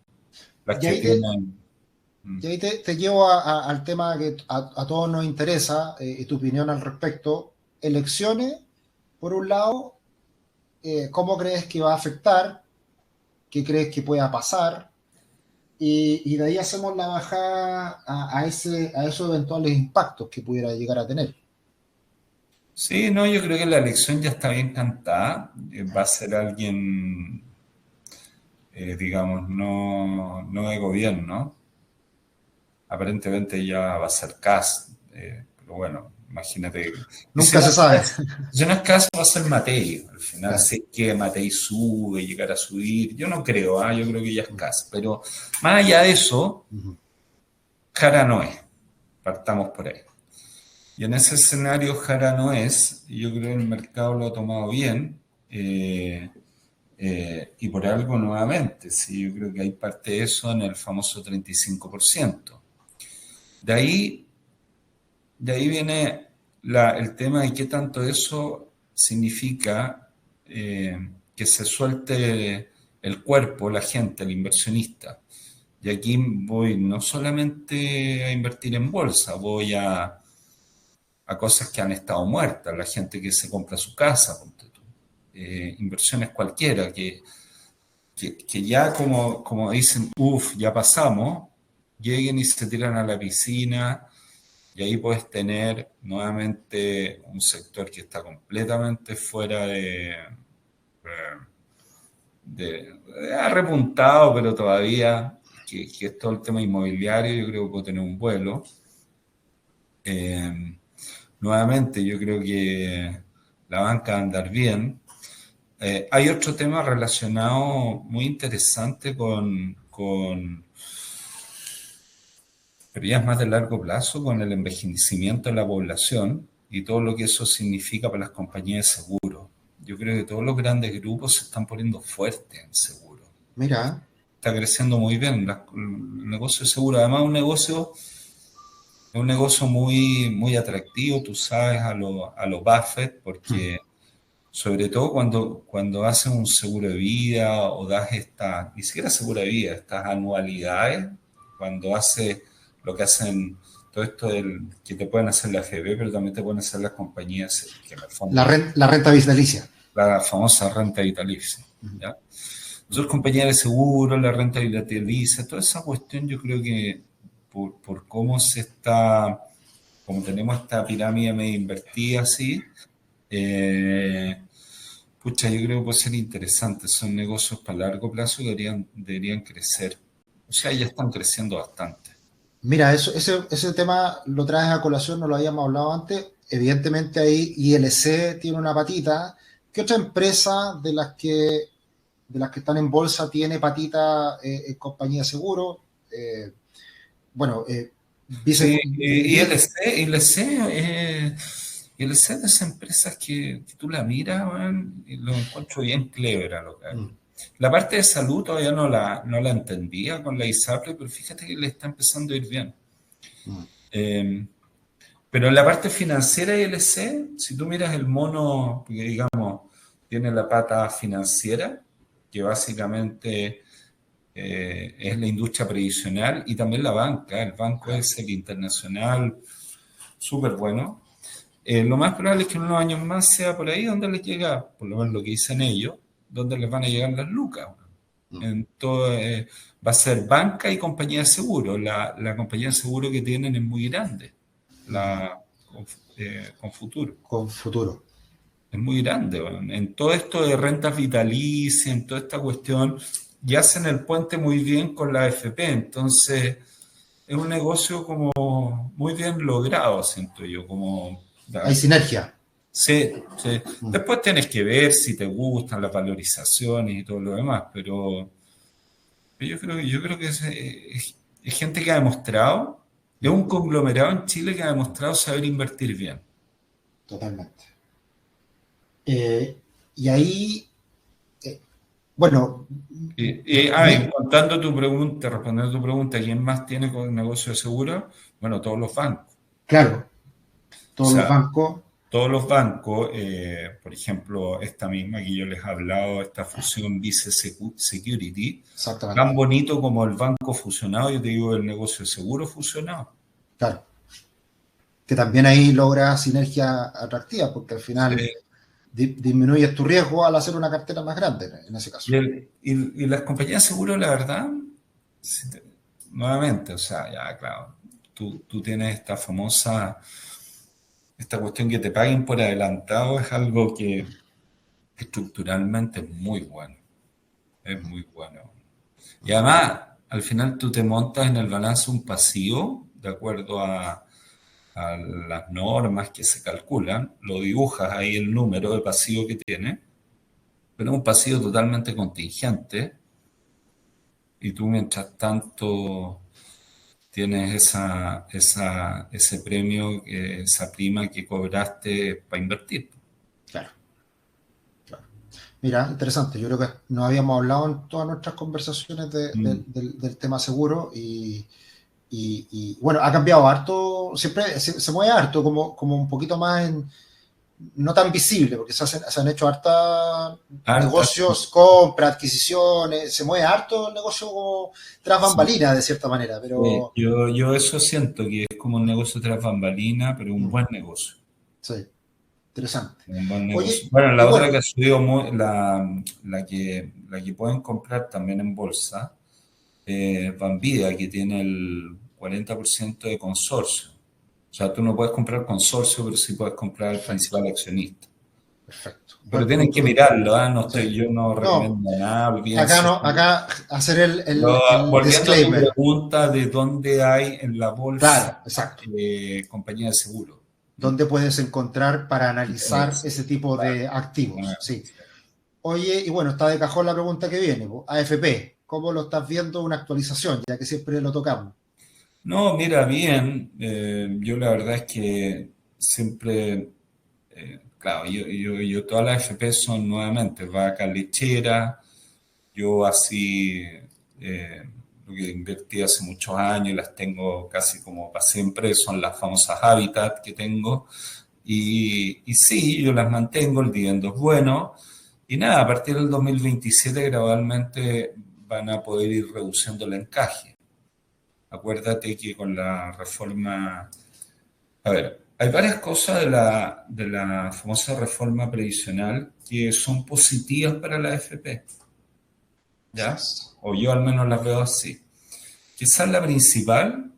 Las Y que ahí te, tienen. mm, y ahí te llevo al tema que a todos nos interesa, y tu opinión al respecto. Elecciones, por un lado, ¿cómo crees que va a afectar? ¿Qué crees que pueda pasar? Y de ahí hacemos la bajada a esos eventuales impactos que pudiera llegar a tener. Sí, no, yo creo que la elección ya está bien cantada. Va a ser alguien, digamos, no de gobierno. Aparentemente ya va a ser Kast, pero bueno, imagínate. Y si Nunca no se es sabe. Kast, si no es Kast, va a ser Matei. Al final, Claro. si es que Matei sube, llegar a subir, yo no creo, yo creo que ya es Kast. Pero más allá de eso, Ujú. Jara no es. Partamos por ahí. Y en ese escenario Jara no es, y yo creo que el mercado lo ha tomado bien, y por algo nuevamente, sí, yo creo que hay parte de eso en el famoso 35%. De ahí De ahí viene el tema de qué tanto eso significa que se suelte el cuerpo, la gente, el inversionista. Y aquí voy no solamente a invertir en bolsa, voy a a cosas que han estado muertas, la gente que se compra su casa, ponte tú. Inversiones cualquiera, que ya como dicen, ya pasamos, lleguen y se tiran a la piscina, y ahí puedes tener nuevamente un sector que está completamente fuera ha repuntado, pero todavía, que es todo el tema inmobiliario, yo creo que puede tener un vuelo. Nuevamente, yo creo que la banca va a andar bien. Hay otro tema relacionado muy interesante pero ya es más de largo plazo, con el envejecimiento de la población y todo lo que eso significa para las compañías de seguro. Yo creo que todos los grandes grupos se están poniendo fuertes en seguro. Mira. Está creciendo muy bien el negocio de seguro. Además, es un negocio muy, muy atractivo, tú sabes, a lo Buffett, porque sobre todo cuando haces un seguro de vida o das ni siquiera seguro de vida, estas anualidades, cuando haces lo que hacen todo esto que te pueden hacer la FB, pero también te pueden hacer las compañías que en el fondo, la renta vitalicia. la famosa renta vitalicia. ¿Ya? Nosotros, compañías de seguro, la renta vitalicia, toda esa cuestión, yo creo que por cómo como tenemos esta pirámide medio invertida así, pucha, yo creo que puede ser interesante. Son negocios para largo plazo que deberían crecer. O sea, ya están creciendo bastante. Mira, ese tema lo traes a colación, no lo habíamos hablado antes. Evidentemente ahí ILC tiene una patita. ¿Qué otra empresa de las que están en bolsa tiene patita en compañía de seguro? Sí, ILC es de esas empresas que tú la miras, man, y lo encuentro bien clever a lo que hay. La parte de salud todavía no la entendía con la ISAPRE, pero fíjate que le está empezando a ir bien. Pero en la parte financiera ILC, si tú miras el mono, que digamos, tiene la pata financiera, que básicamente es la industria previsional y también la banca. El banco es el internacional, súper bueno. Lo más probable es que en unos años más sea por ahí donde les llega, por lo menos lo que dicen ellos, donde les van a llegar las lucas. Entonces, va a ser banca y compañía de seguro. La compañía de seguro que tienen es muy grande, con Futuro. Con Futuro. Es muy grande. En todo esto de rentas vitalicias, en toda esta cuestión, y hacen el puente muy bien con la AFP. Entonces, es un negocio como muy bien logrado, siento yo. Hay sinergia. Sí. Después tienes que ver si te gustan las valorizaciones y todo lo demás, pero yo creo que es gente que ha demostrado, es un conglomerado en Chile que ha demostrado saber invertir bien. Totalmente. Y ahí, bueno. Contando tu pregunta, respondiendo a tu pregunta, ¿quién más tiene con el negocio de seguro? Bueno, todos los bancos. Claro, los bancos. Todos los bancos, por ejemplo, esta misma que yo les he hablado, esta fusión Vice Security, tan bonito como el banco fusionado, yo te digo, el negocio de seguro fusionado. Claro. Que también ahí logra sinergia atractiva, porque al final disminuyes tu riesgo al hacer una cartera más grande, en ese caso. Y las compañías de seguro, la verdad, nuevamente, o sea, ya, claro, tú tienes esta cuestión que te paguen por adelantado, es algo que estructuralmente es muy bueno. Es muy bueno. Y además, al final tú te montas en el balance un pasivo, de acuerdo a las normas que se calculan, lo dibujas ahí el número de pasivo que tiene, pero es un pasivo totalmente contingente, y tú mientras tanto tienes ese premio, esa prima que cobraste para invertir. Claro. Mira, interesante. Yo creo que no habíamos hablado en todas nuestras conversaciones del tema seguro y bueno, ha cambiado harto, siempre se mueve harto, como un poquito más no tan visible, porque se han hecho harta Hartas, negocios, compras, adquisiciones, se mueve harto el negocio tras sí. bambalinas de cierta manera, pero Yo eso siento que es como un negocio tras bambalina, pero un buen negocio. sí, interesante. Un buen negocio. Oye, Bueno, y la otra que bueno, ha subido, la que pueden comprar también en bolsa, Banvida, que tiene el 40% de consorcio. O sea, tú no puedes comprar consorcio, pero sí puedes comprar el perfecto, principal accionista. perfecto. Pero Buen tienen que punto. mirarlo, ¿ah? Sí. Yo no No, recomiendo nada, acá olvídense. no, acá hacer Pero, el volviendo a tu disclaimer. pregunta de dónde hay en la bolsa Claro, exacto. compañía de seguro. ¿Mm? ¿Dónde puedes encontrar para analizar Es, ese tipo claro, de activos? claro. Sí. Oye, y bueno, está de cajón la pregunta que viene. Po. AFP, ¿cómo lo estás viendo una actualización? Ya que siempre lo tocamos. No, mira, bien. Yo la verdad es que siempre, claro, yo todas las FP son nuevamente vaca lechera. Yo así, lo que invertí hace muchos años y las tengo casi como para siempre, son las famosas Habitat que tengo. Y sí, yo las mantengo, el dividendo es bueno. Y nada, a partir del 2027 gradualmente van a poder ir reduciendo el encaje. Acuérdate que con la reforma, a ver, hay varias cosas de la famosa reforma previsional que son positivas para la AFP, Sí, ¿ya? O yo al menos las veo así. Quizás la principal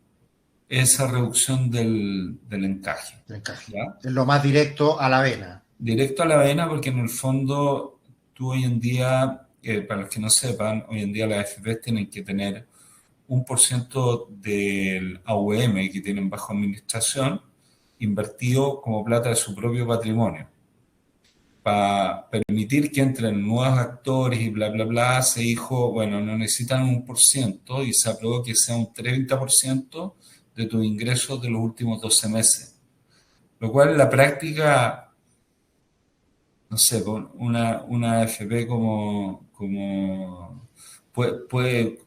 es esa reducción del encaje, el encaje. ¿ya? Es lo más directo a la vena. Directo a la vena porque en el fondo tú hoy en día, para los que no sepan, hoy en día las AFP tienen que tener 1% del AUM que tienen bajo administración invertido como plata de su propio patrimonio. Para permitir que entren nuevos actores y bla, bla, bla, se dijo, bueno, no necesitan 1% y se aprobó que sea un 30% de tus ingresos de los últimos 12 meses. Lo cual en la práctica, no sé, con una AFP como puede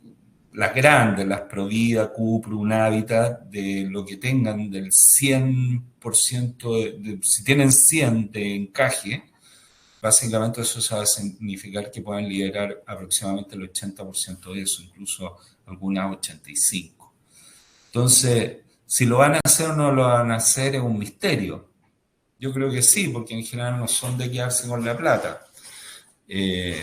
las grandes, las Provida, Cupru, un Habitat, de lo que tengan del 100%, si tienen 100 de encaje, básicamente eso se va a significar que puedan liderar aproximadamente el 80% de eso, incluso algunas 85%. Entonces, si lo van a hacer o no lo van a hacer es un misterio. Yo creo que sí, porque en general no son de quedarse con la plata.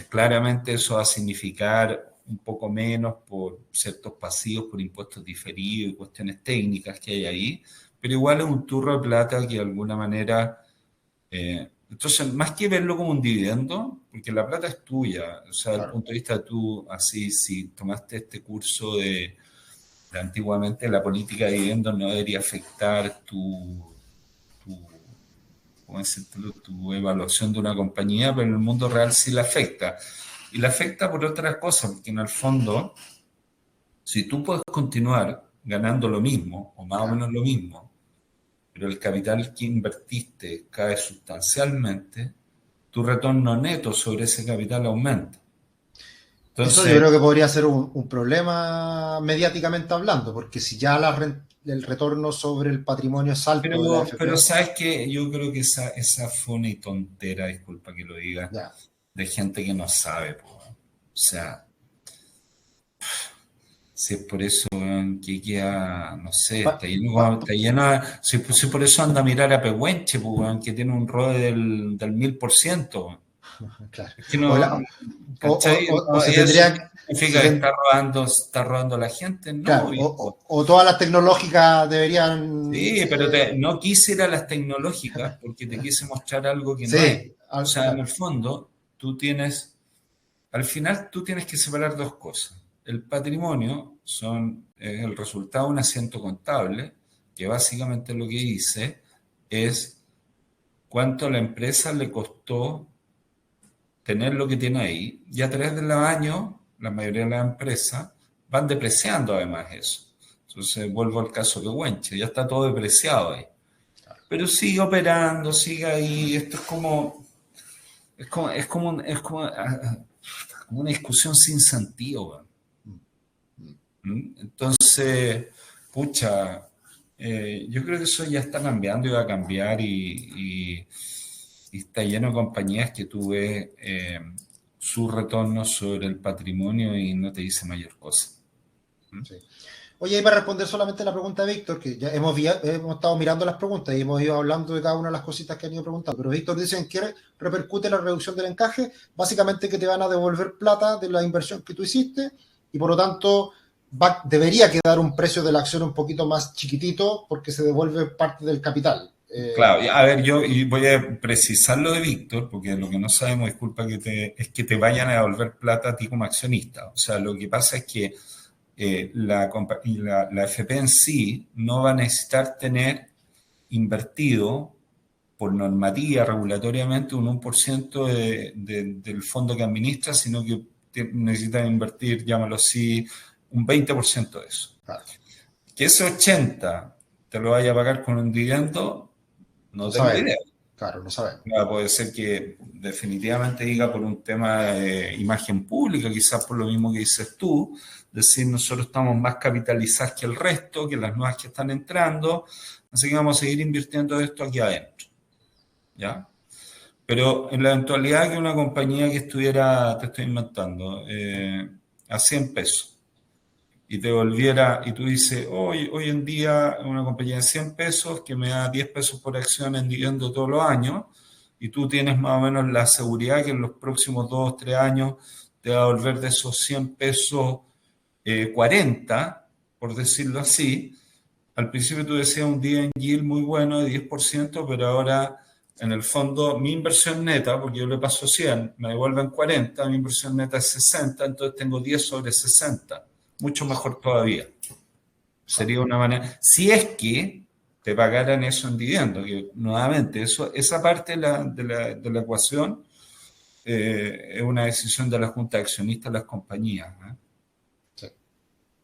Claramente eso va a significar un poco menos por ciertos pasivos, por impuestos diferidos y cuestiones técnicas que hay ahí, pero igual es un turro de plata que de alguna manera, entonces más que verlo como un dividendo, porque la plata es tuya, o sea, desde el Claro. punto de vista de tú, así, si tomaste este curso de antiguamente, la política de dividendos no debería afectar tu ¿cómo decirlo? Tu evaluación de una compañía, pero en el mundo real sí la afecta. Y la afecta por otras cosas, porque en el fondo, si tú puedes continuar ganando lo mismo, o más o Claro. menos lo mismo, pero el capital que invertiste cae sustancialmente, tu retorno neto sobre ese capital aumenta. Eso yo Entonces, creo que podría ser un problema mediáticamente hablando, porque si ya el retorno sobre el patrimonio es alto de la pero AFP, sabes que yo creo que esa fue una tontera, disculpa que lo diga, ya. de gente que no sabe, po. O sea, si es por eso, weón, que queda, no sé, Pa- está lleno si por eso anda a mirar a Pehuenche, pues, weón, que tiene un ROE del 1000%. Weón. claro. Es que O, no, la- ¿cachai? o No, se y eso tendría, se significa que ten- está robando a la gente, no, claro, viejo. o todas las tecnológicas deberían, Sí, pero no quise ir a las tecnológicas porque te quise mostrar algo que no es. sí, O sea, en claro, el fondo, al final tú tienes que separar dos cosas. El patrimonio es el resultado de un asiento contable, que básicamente lo que dice es cuánto a la empresa le costó tener lo que tiene ahí, y a través de los años, la mayoría de las empresas van depreciando además eso. Entonces vuelvo al caso de Wenche, ya está todo depreciado ahí. Pero sigue operando, sigue ahí, esto es como una discusión sin sentido, weón. Entonces, pucha, yo creo que eso ya está cambiando y va a cambiar y y está lleno de compañías que tú ves su retorno sobre el patrimonio y no te dice mayor cosa. Sí. Oye, y para responder solamente la pregunta de Víctor, que ya hemos estado mirando las preguntas y hemos ido hablando de cada una de las cositas que han ido preguntando, pero Víctor dice en qué repercute la reducción del encaje, básicamente que te van a devolver plata de la inversión que tú hiciste y por lo tanto debería quedar un precio de la acción un poquito más chiquitito porque se devuelve parte del capital. Claro, a ver, yo y voy a precisar lo de Víctor, porque lo que no sabemos, disculpa, es que te vayan a devolver plata a ti como accionista. O sea, lo que pasa es que la FP en sí no va a necesitar tener invertido por normativa, regulatoriamente, un 1% del fondo que administra, sino que necesita invertir, llámalo así, un 20% de eso. Claro. Que ese 80 te lo vaya a pagar con un dividendo, no tengo idea. Claro, no sabemos. Puede ser que definitivamente diga por un tema de imagen pública, quizás por lo mismo que dices tú, decir nosotros estamos más capitalizados que el resto, que las nuevas que están entrando, así que vamos a seguir invirtiendo esto aquí adentro. ¿Ya? Pero en la eventualidad que una compañía que estuviera, te estoy inventando, a 100 pesos, y te volviera, y tú dices, hoy en día una compañía de 100 pesos que me da 10 pesos por acción en dividendo todos los años, y tú tienes más o menos la seguridad que en los próximos 2 o 3 años te va a volver de esos 100 pesos 40, por decirlo así. Al principio tú decías un dividend yield muy bueno de 10%, pero ahora en el fondo mi inversión neta, porque yo le paso 100, me devuelven 40, mi inversión neta es 60, entonces tengo 10 sobre 60. Mucho mejor todavía. Sería una manera, si es que te pagaran eso en dividendo, que nuevamente esa parte de la ecuación es una decisión de la Junta de Accionistas de las compañías. Sí.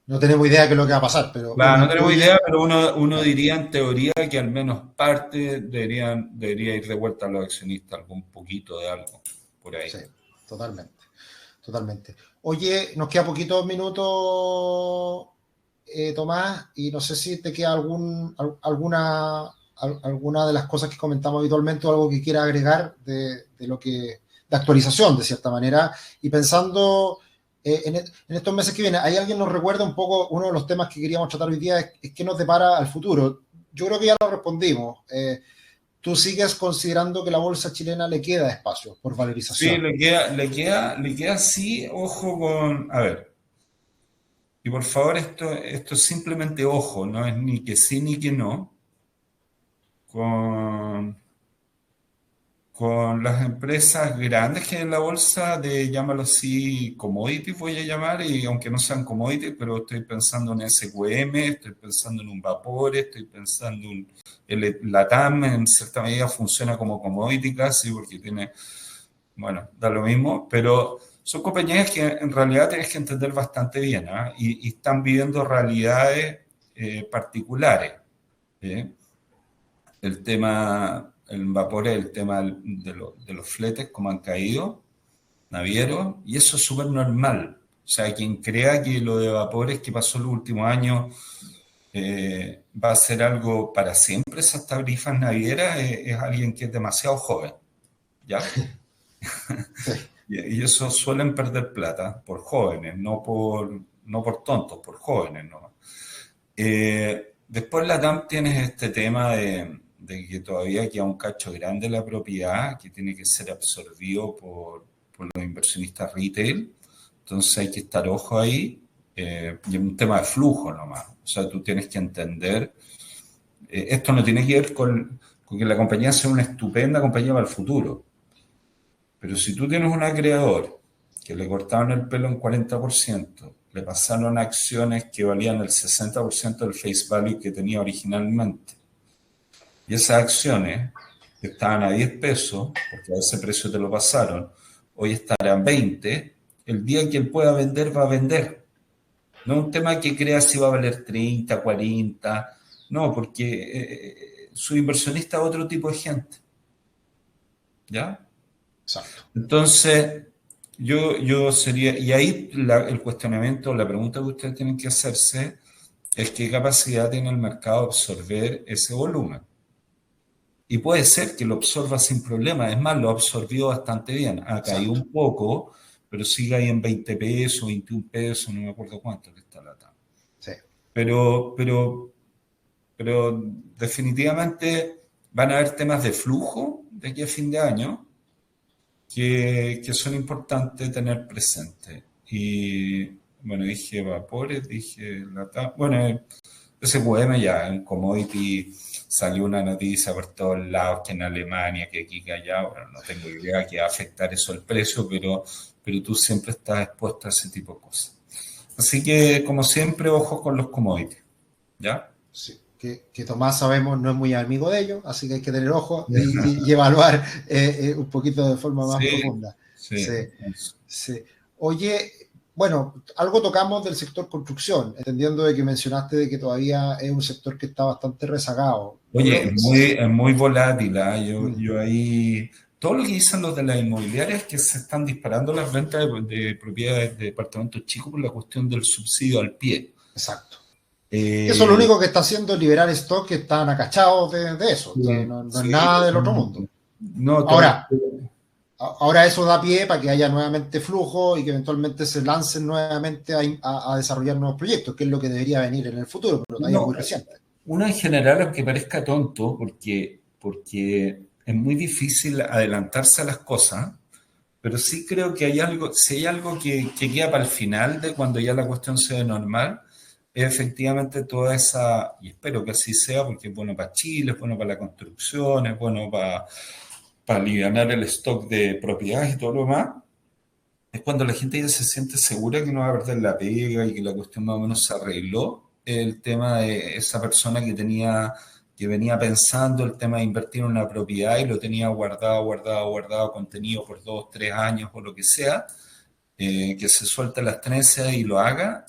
No tenemos idea de qué es lo que va a pasar, pero... Claro, no tenemos idea, pero uno diría en teoría que al menos parte debería ir de vuelta a los accionistas, algún poquito de algo por ahí. Sí, totalmente. Totalmente. Oye, nos queda poquitos minutos, Tomás, y no sé si te queda alguna de las cosas que comentamos habitualmente o algo que quiera agregar de actualización, de cierta manera. Y pensando en estos meses que vienen, ¿hay alguien nos recuerda un poco uno de los temas que queríamos tratar hoy día? Es qué nos depara al futuro. Yo creo que ya lo respondimos. ¿Tú sigues considerando que la bolsa chilena le queda espacio por valorización? Sí, le queda sí, ojo con, a ver, y por favor esto es simplemente ojo, no es ni que sí ni que no, con las empresas grandes que hay en la bolsa de, llámalo así, commodities voy a llamar, y aunque no sean commodities, pero estoy pensando en SQM, estoy pensando en un Vapor, estoy pensando en la TAM, en cierta medida funciona como commodity casi, porque tiene, bueno, da lo mismo, pero son compañías que en realidad tienes que entender bastante bien, ¿eh? Y están viviendo realidades particulares. El tema, el vapor, el tema de los fletes, como han caído, navieros, y eso es súper normal. O sea, quien crea que lo de vapores que pasó los últimos años va a ser algo para siempre, esas tarifas navieras, es alguien que es demasiado joven, ¿ya? Sí. Y eso suelen perder plata por jóvenes, no por tontos, por jóvenes, ¿no? Después la TAM tienes este tema de que todavía queda un cacho grande de la propiedad que tiene que ser absorbido por los inversionistas retail. Entonces hay que estar ojo ahí. Y es un tema de flujo nomás. O sea, tú tienes que entender. Esto no tiene que ver con que la compañía sea una estupenda compañía para el futuro. Pero si tú tienes un acreedor que le cortaron el pelo en 40%, le pasaron acciones que valían el 60% del face value que tenía originalmente, y esas acciones que estaban a 10 pesos, porque a ese precio te lo pasaron, hoy estarán 20, el día que él pueda vender, va a vender. No es un tema que crea si va a valer 30, 40, no, porque su inversionista es otro tipo de gente. ¿Ya? Exacto. Entonces, yo sería, y ahí el cuestionamiento, la pregunta que ustedes tienen que hacerse es qué capacidad tiene el mercado de absorber ese volumen. y puede ser que lo absorba sin problema. Es más, lo absorbió bastante bien. Ha caído un poco, pero sigue ahí en 20 pesos, 21 pesos, no me acuerdo cuánto que está la tabla. Sí. Pero definitivamente van a haber temas de flujo de aquí a fin de año que son importantes tener presente. Y bueno, dije vapores, dije bueno, SQM ya en commodity salió una noticia por todos lados que en Alemania, que aquí, que allá, bueno, no tengo idea que va a afectar eso el precio, pero tú siempre estás expuesto a ese tipo de cosas. Así que, como siempre, ojo con los commodities, ¿ya? Sí. Que Tomás sabemos no es muy amigo de ellos, así que hay que tener ojo y evaluar un poquito de forma más profunda. Sí. Sí. Oye, bueno, algo tocamos del sector construcción, entendiendo de que mencionaste de que todavía es un sector que está bastante rezagado. Oye, es muy volátil, ¿eh? Yo ahí... Todo lo que dicen los de las inmobiliarias es que se están disparando las ventas de propiedades de departamentos chicos por la cuestión del subsidio al pie. Exacto. Eso lo único que está haciendo es liberar stock que están acachados de eso. No es nada del otro mundo. No, ahora eso da pie para que haya nuevamente flujo y que eventualmente se lancen nuevamente a desarrollar nuevos proyectos, que es lo que debería venir en el futuro, pero todavía es muy reciente. Uno en general, aunque parezca tonto, porque es muy difícil adelantarse a las cosas, pero sí creo que si hay algo que queda para el final de cuando ya la cuestión se ve normal, es efectivamente toda esa, y espero que así sea, porque es bueno para Chile, es bueno para la construcción, es bueno para aliviar el stock de propiedades y todo lo demás, es cuando la gente ya se siente segura que no va a perder la pega y que la cuestión más o menos se arregló, el tema de esa persona que venía pensando el tema de invertir en una propiedad y lo tenía guardado, contenido por 2, 3 años o lo que sea, que se suelte las trenzas y lo haga,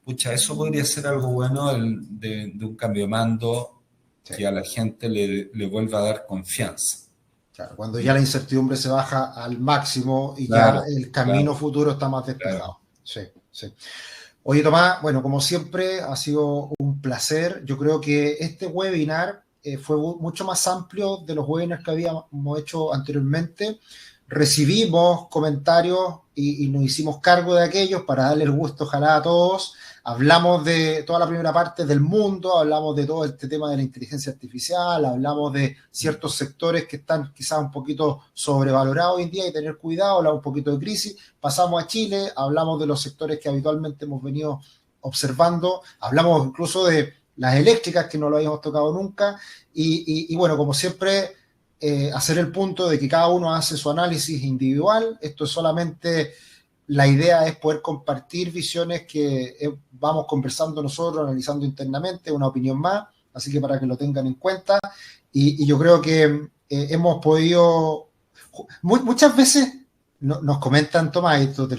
pucha, eso podría ser algo bueno de un cambio de mando que a la gente le vuelva a dar confianza. Claro, cuando ya la incertidumbre se baja al máximo y ya el camino futuro está más despejado. Sí. Oye, Tomás, bueno, como siempre, ha sido un placer. Yo creo que este webinar fue mucho más amplio de los webinars que habíamos hecho anteriormente. Recibimos comentarios y nos hicimos cargo de aquellos para darle el gusto, ojalá, a todos. Hablamos de toda la primera parte del mundo, hablamos de todo este tema de la inteligencia artificial, hablamos de ciertos sectores que están quizás un poquito sobrevalorados hoy en día y tener cuidado, hablamos un poquito de crisis, pasamos a Chile, hablamos de los sectores que habitualmente hemos venido observando, hablamos incluso de las eléctricas que no lo habíamos tocado nunca y bueno, como siempre, hacer el punto de que cada uno hace su análisis individual, esto es solamente... La idea es poder compartir visiones que vamos conversando nosotros, analizando internamente, una opinión más, así que para que lo tengan en cuenta. Y yo creo que hemos podido... Muchas veces nos comentan, Tomás, esto te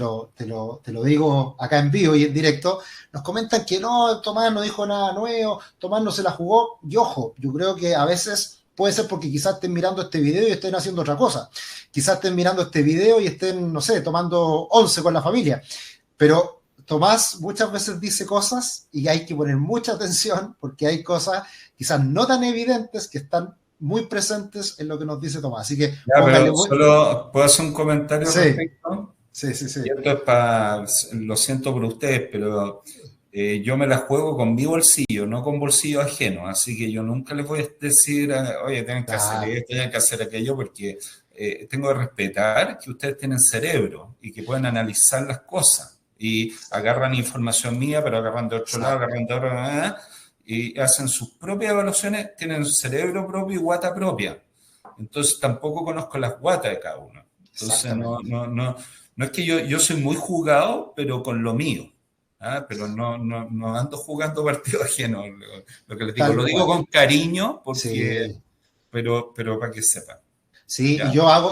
lo digo acá en vivo y en directo, nos comentan que no, Tomás no dijo nada nuevo, Tomás no se la jugó. Y ojo, yo creo que a veces... Puede ser porque quizás estén mirando este video y estén haciendo otra cosa. Quizás estén mirando este video y estén, no sé, tomando 11 con la familia. Pero Tomás muchas veces dice cosas y hay que poner mucha atención porque hay cosas quizás no tan evidentes que están muy presentes en lo que nos dice Tomás. Así que... pero solo puedo hacer un comentario sí, respecto. Sí. Y esto es para... Lo siento por ustedes, pero... yo me la juego con mi bolsillo, no con bolsillo ajeno, así que yo nunca les voy a decir, oye, tienen que hacer esto, tienen que hacer aquello, porque tengo que respetar que ustedes tienen cerebro y que pueden analizar las cosas y agarran información mía, pero agarran de otro lado, agarran de otro lado, y hacen sus propias evaluaciones, tienen cerebro propio y guata propia. Entonces tampoco conozco las guatas de cada uno. Entonces no es que yo soy muy jugado, pero con lo mío. Pero no ando jugando partido ajeno, lo que les digo. Lo digo con cariño, porque, sí. pero para que sepan. Sí,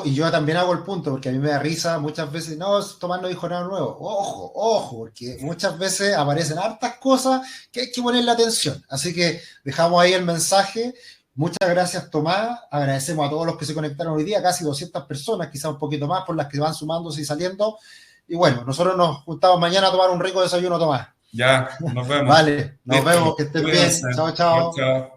y yo también hago el punto, porque a mí me da risa muchas veces, no, Tomás no dijo nada nuevo. Ojo, porque muchas veces aparecen hartas cosas que hay que ponerle atención. Así que dejamos ahí el mensaje. Muchas gracias, Tomás. Agradecemos a todos los que se conectaron hoy día, casi 200 personas, quizás un poquito más, por las que van sumándose y saliendo. Y bueno, nosotros nos juntamos mañana a tomar un rico desayuno, Tomás. Ya, nos vemos. Vale, nos vemos, que estén bien. Chao. Chao.